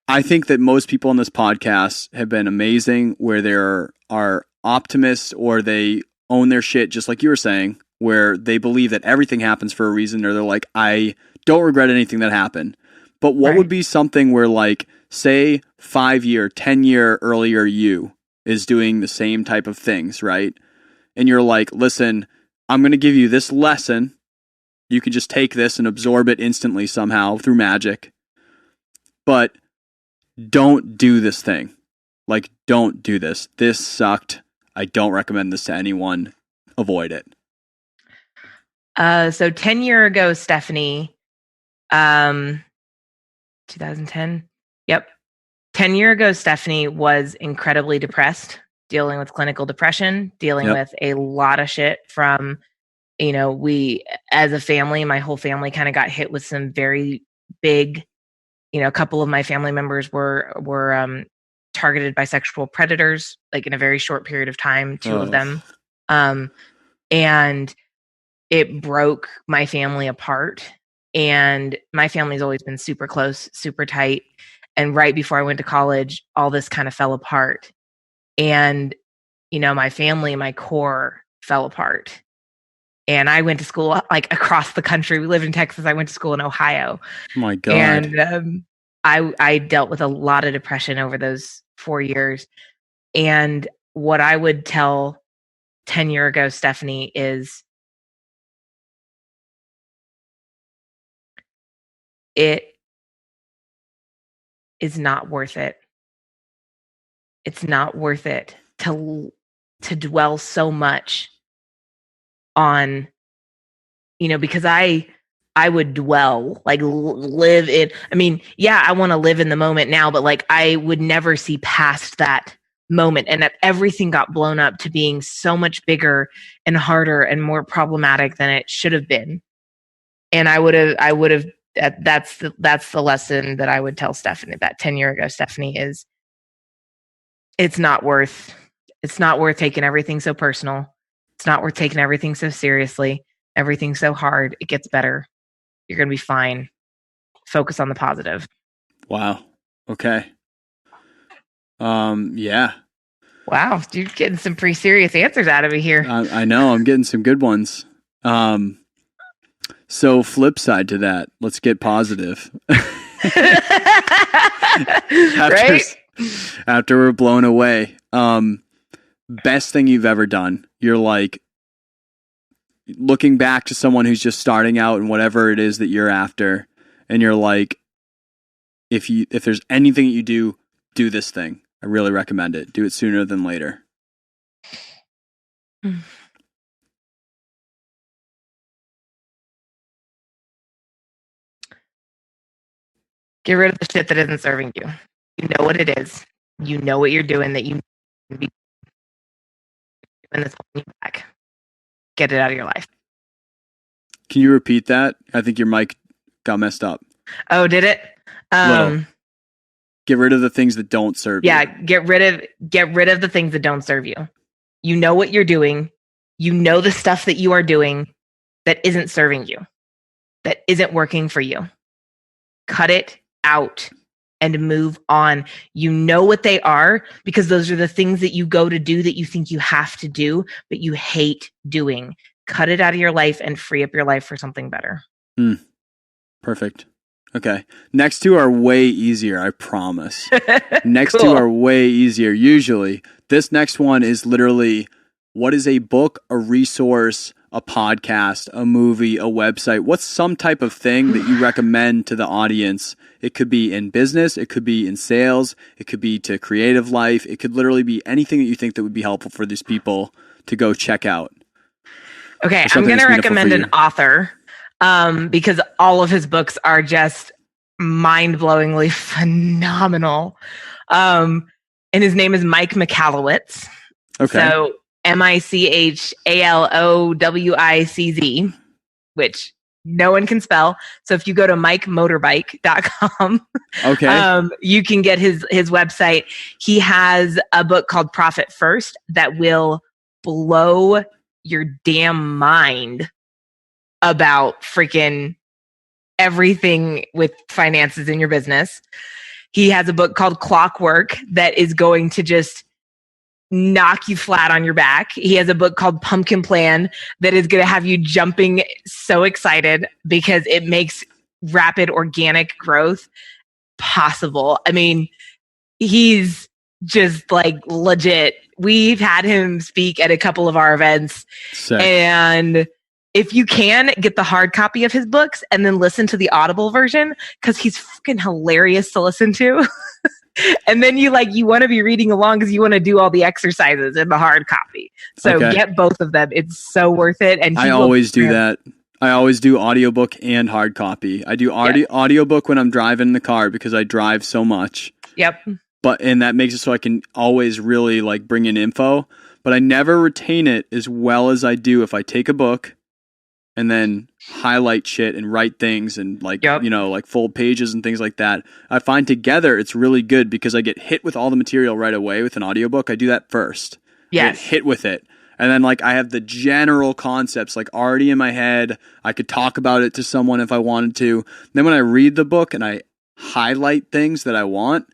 I think that most people on this podcast have been amazing, where they are optimists, or they own their shit, just like you were saying, where they believe that everything happens for a reason, or they're like, I don't regret anything that happened. But what would be something where, say 5-year, 10-year earlier you is doing the same type of things, right? And you're like, listen, I'm going to give you this lesson. You can just take this and absorb it instantly somehow through magic. But don't do this thing. Don't do this. This sucked. I don't recommend this to anyone. Avoid it. So 10 years ago, Stephanie, 2010. Yep. 10 years ago, Stephanie was incredibly depressed, dealing with clinical depression, dealing with a lot of shit from, we as a family, my whole family kind of got hit with some very big, a couple of my family members were targeted by sexual predators, in a very short period of time, 2 of them. And it broke my family apart. And my family's always been super close, super tight. And right before I went to college, all this kind of fell apart. And, my family, my core fell apart. And I went to school across the country. We lived in Texas. I went to school in Ohio. Oh my God. And I dealt with a lot of depression over those 4 years. And what I would tell 10 years ago Stephanie is, it is not worth it. It's not worth it to dwell so much on, because I would dwell, like live in, I want to live in the moment now, but like I would never see past that moment, and that everything got blown up to being so much bigger and harder and more problematic than it should have been. And I would have, that's the lesson that I would tell Stephanie, that 10 year ago Stephanie, is it's not worth taking everything so personal. It's not worth taking everything so seriously, everything so hard. It gets better. You're going to be fine. Focus on the positive. Wow. Okay. Yeah. Wow. You're getting some pretty serious answers out of me here. I know. I'm getting some good ones. So flip side to that, let's get positive. Right? After we're blown away. Best thing you've ever done. You're like looking back to someone who's just starting out and whatever it is that you're after, and you're like, if there's anything that you do this thing. I really recommend it. Do it sooner than later. Get rid of the shit that isn't serving you. You know what it is. You know what you're doing that you can be doing this holding you back. Get it out of your life. Can you repeat that? I think your mic got messed up. Oh, did it? Get rid of the things that don't serve you. Yeah, get rid of the things that don't serve you. You know what you're doing. You know the stuff that you are doing that isn't serving you, that isn't working for you. Cut it out and move on. You know what they are, because those are the things that you go to do that you think you have to do, but you hate doing. Cut it out of your life and free up your life for something better. Perfect. Okay. Next two are way easier, I promise. Next Cool. two are way easier. Usually, this next one is literally, what is a book, a resource, a podcast, a movie, a website? What's some type of thing that you recommend to the audience? It could be in business. It could be in sales. It could be to creative life. It could literally be anything that you think that would be helpful for these people to go check out. Okay, I'm going to recommend an author because all of his books are just mind-blowingly phenomenal. And his name is Mike Michalowicz. Okay. So Michalowicz, which no one can spell. So if you go to mikemotorbike.com, okay, you can get his website. He has a book called Profit First that will blow your damn mind about freaking everything with finances in your business. He has a book called Clockwork that is going to just knock you flat on your back. He has a book called Pumpkin Plan that is going to have you jumping so excited because it makes rapid organic growth possible. I mean, he's just like legit. We've had him speak at a couple of our events. Sick. And if you can, get the hard copy of his books and then listen to the Audible version, because he's fucking hilarious to listen to. And then you want to be reading along because you want to do all the exercises in the hard copy. So Get both of them. It's so worth it. And I always do that. I always do audiobook and hard copy. I do audiobook when I'm driving in the car because I drive so much. Yep. And that makes it so I can always really like bring in info, but I never retain it as well as I do if I take a book and then highlight shit and write things and like fold pages and things like that. I find together it's really good because I get hit with all the material right away with an audiobook. I do that first. Yes. I get hit with it. And then like I have the general concepts like already in my head. I could talk about it to someone if I wanted to. Then when I read the book and I highlight things that I want,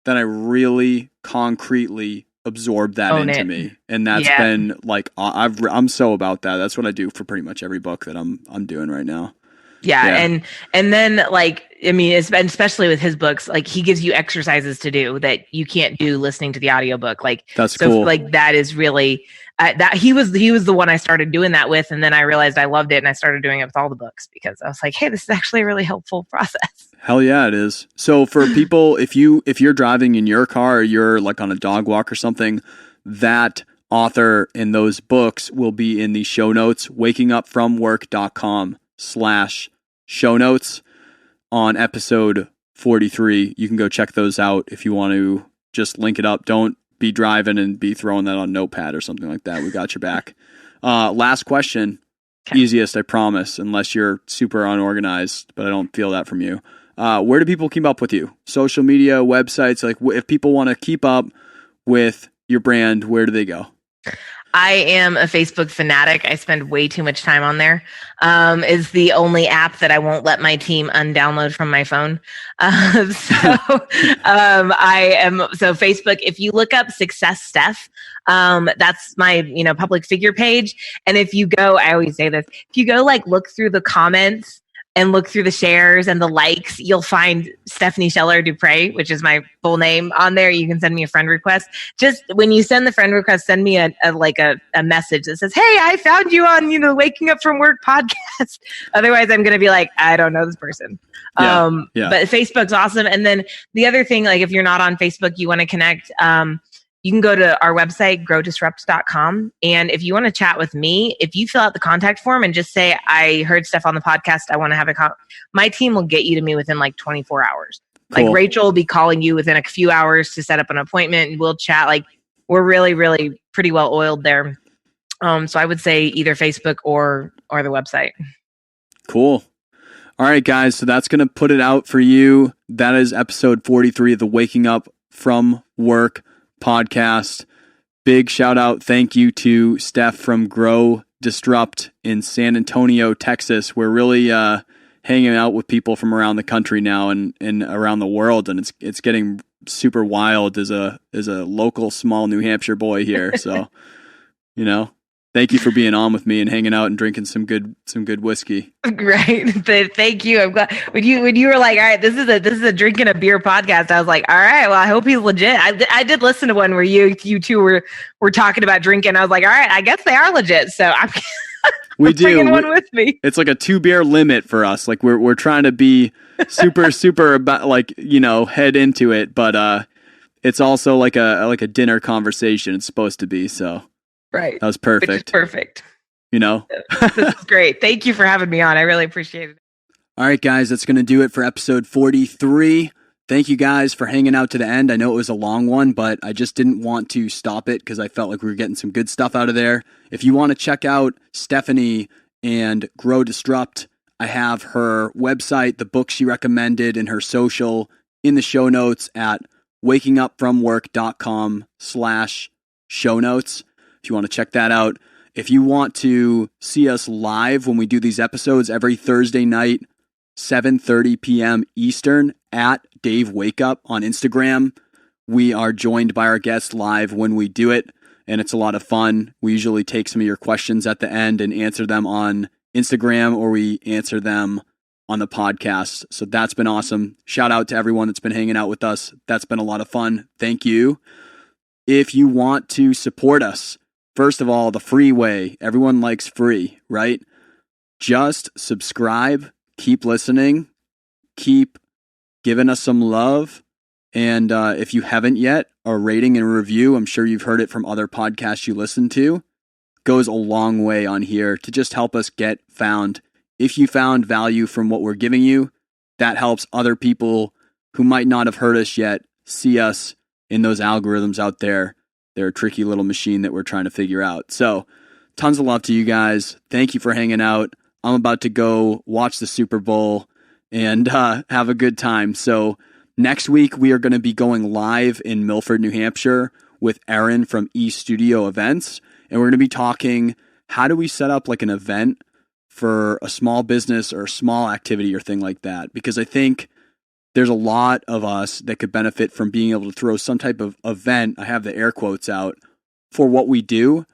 then I really concretely absorb that into me. And that's been like, I'm so about that. That's what I do for pretty much every book that I'm doing right now. Yeah. And then like, I mean, especially with his books, like he gives you exercises to do that you can't do listening to the audiobook. Like, that's cool. Like that is really, that he was the one I started doing that with, and then I realized I loved it, and I started doing it with all the books because I was like, hey, this is actually a really helpful process. Hell yeah, it is. So for people, if you're driving in your car, or you're like on a dog walk or something, that author in those books will be in the show notes, wakingupfromwork.com/show notes on episode 43. You can go check those out if you want to just link it up. Don't be driving and be throwing that on Notepad or something like that. We got your back. Last question. Okay. Easiest, I promise, unless you're super unorganized, but I don't feel that from you. Where do people keep up with you? Social media, websites? Like, if people want to keep up with your brand, where do they go? I am a Facebook fanatic. I spend way too much time on there. Is the only app that I won't let my team undownload from my phone. So Facebook, if you look up Success Steph, that's my, public figure page. And if you go, I always say this, if you go look through the comments and look through the shares and the likes, you'll find Stephanie Scheller Dupre, which is my full name, on there. You can send me a friend request. Just when you send the friend request, send me a message that says, "Hey, I found you on Waking Up From Work podcast." Otherwise, I'm going to be like, I don't know this person. Yeah. But Facebook's awesome. And then the other thing, if you're not on Facebook, you want to connect. You can go to our website, growdisrupt.com. And if you want to chat with me, if you fill out the contact form and just say, I heard Steph on the podcast, I want to have my team will get you to me within 24 hours. Cool. Rachel will be calling you within a few hours to set up an appointment, and we'll chat. We're really, really pretty well oiled there. So I would say either Facebook or the website. Cool. All right, guys. So that's going to put it out for you. That is episode 43 of the Waking Up From Work podcast. Big shout out. Thank you to Steph from Grow Disrupt in San Antonio, Texas. We're really hanging out with people from around the country now and around the world, and it's getting super wild as a local small New Hampshire boy here. So, thank you for being on with me and hanging out and drinking some good whiskey. Great. Thank you. I'm glad when you were like, all right, this is a drinking a beer podcast. I was like, all right, well, I hope he's legit. I did listen to one where you two were talking about drinking. I was like, all right, I guess they are legit. So I'm we do bringing one with me. It's like a 2 beer limit for us. We're trying to be super about head into it, but it's also like a dinner conversation. It's supposed to be. So right. That was perfect. Which is perfect. This is great. Thank you for having me on. I really appreciate it. All right, guys, that's going to do it for episode 43. Thank you guys for hanging out to the end. I know it was a long one, but I just didn't want to stop it because I felt like we were getting some good stuff out of there. If you want to check out Stephanie and Grow Disrupt, I have her website, the book she recommended, and her social in the show notes at wakingupfromwork.com/show notes. If you want to check that out. If you want to see us live when we do these episodes every Thursday night, 7:30 p.m. Eastern at Dave Wake Up on Instagram. We are joined by our guests live when we do it, and it's a lot of fun. We usually take some of your questions at the end and answer them on Instagram, or we answer them on the podcast. So that's been awesome. Shout out to everyone that's been hanging out with us. That's been a lot of fun. Thank you. If you want to support us, first of all, the free way. Everyone likes free, right? Just subscribe, keep listening, keep giving us some love. And if you haven't yet, a rating and review, I'm sure you've heard it from other podcasts you listen to, goes a long way on here to just help us get found. If you found value from what we're giving you, that helps other people who might not have heard us yet see us in those algorithms out there. They're a tricky little machine that we're trying to figure out. So tons of love to you guys. Thank you for hanging out. I'm about to go watch the Super Bowl and have a good time. So next week, we are going to be going live in Milford, New Hampshire with Erin from eStudio Events. And we're going to be talking, how do we set up like an event for a small business or a small activity or thing like that? Because I think there's a lot of us that could benefit from being able to throw some type of event, I have the air quotes out, for what we do.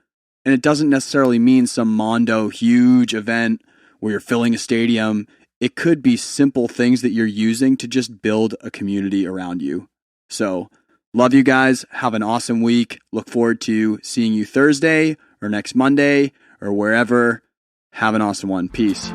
And it doesn't necessarily mean some mondo huge event where you're filling a stadium. It could be simple things that you're using to just build a community around you. So Love you guys. Have an awesome week. Look forward to seeing you Thursday or next Monday or wherever. Have an awesome one. Peace.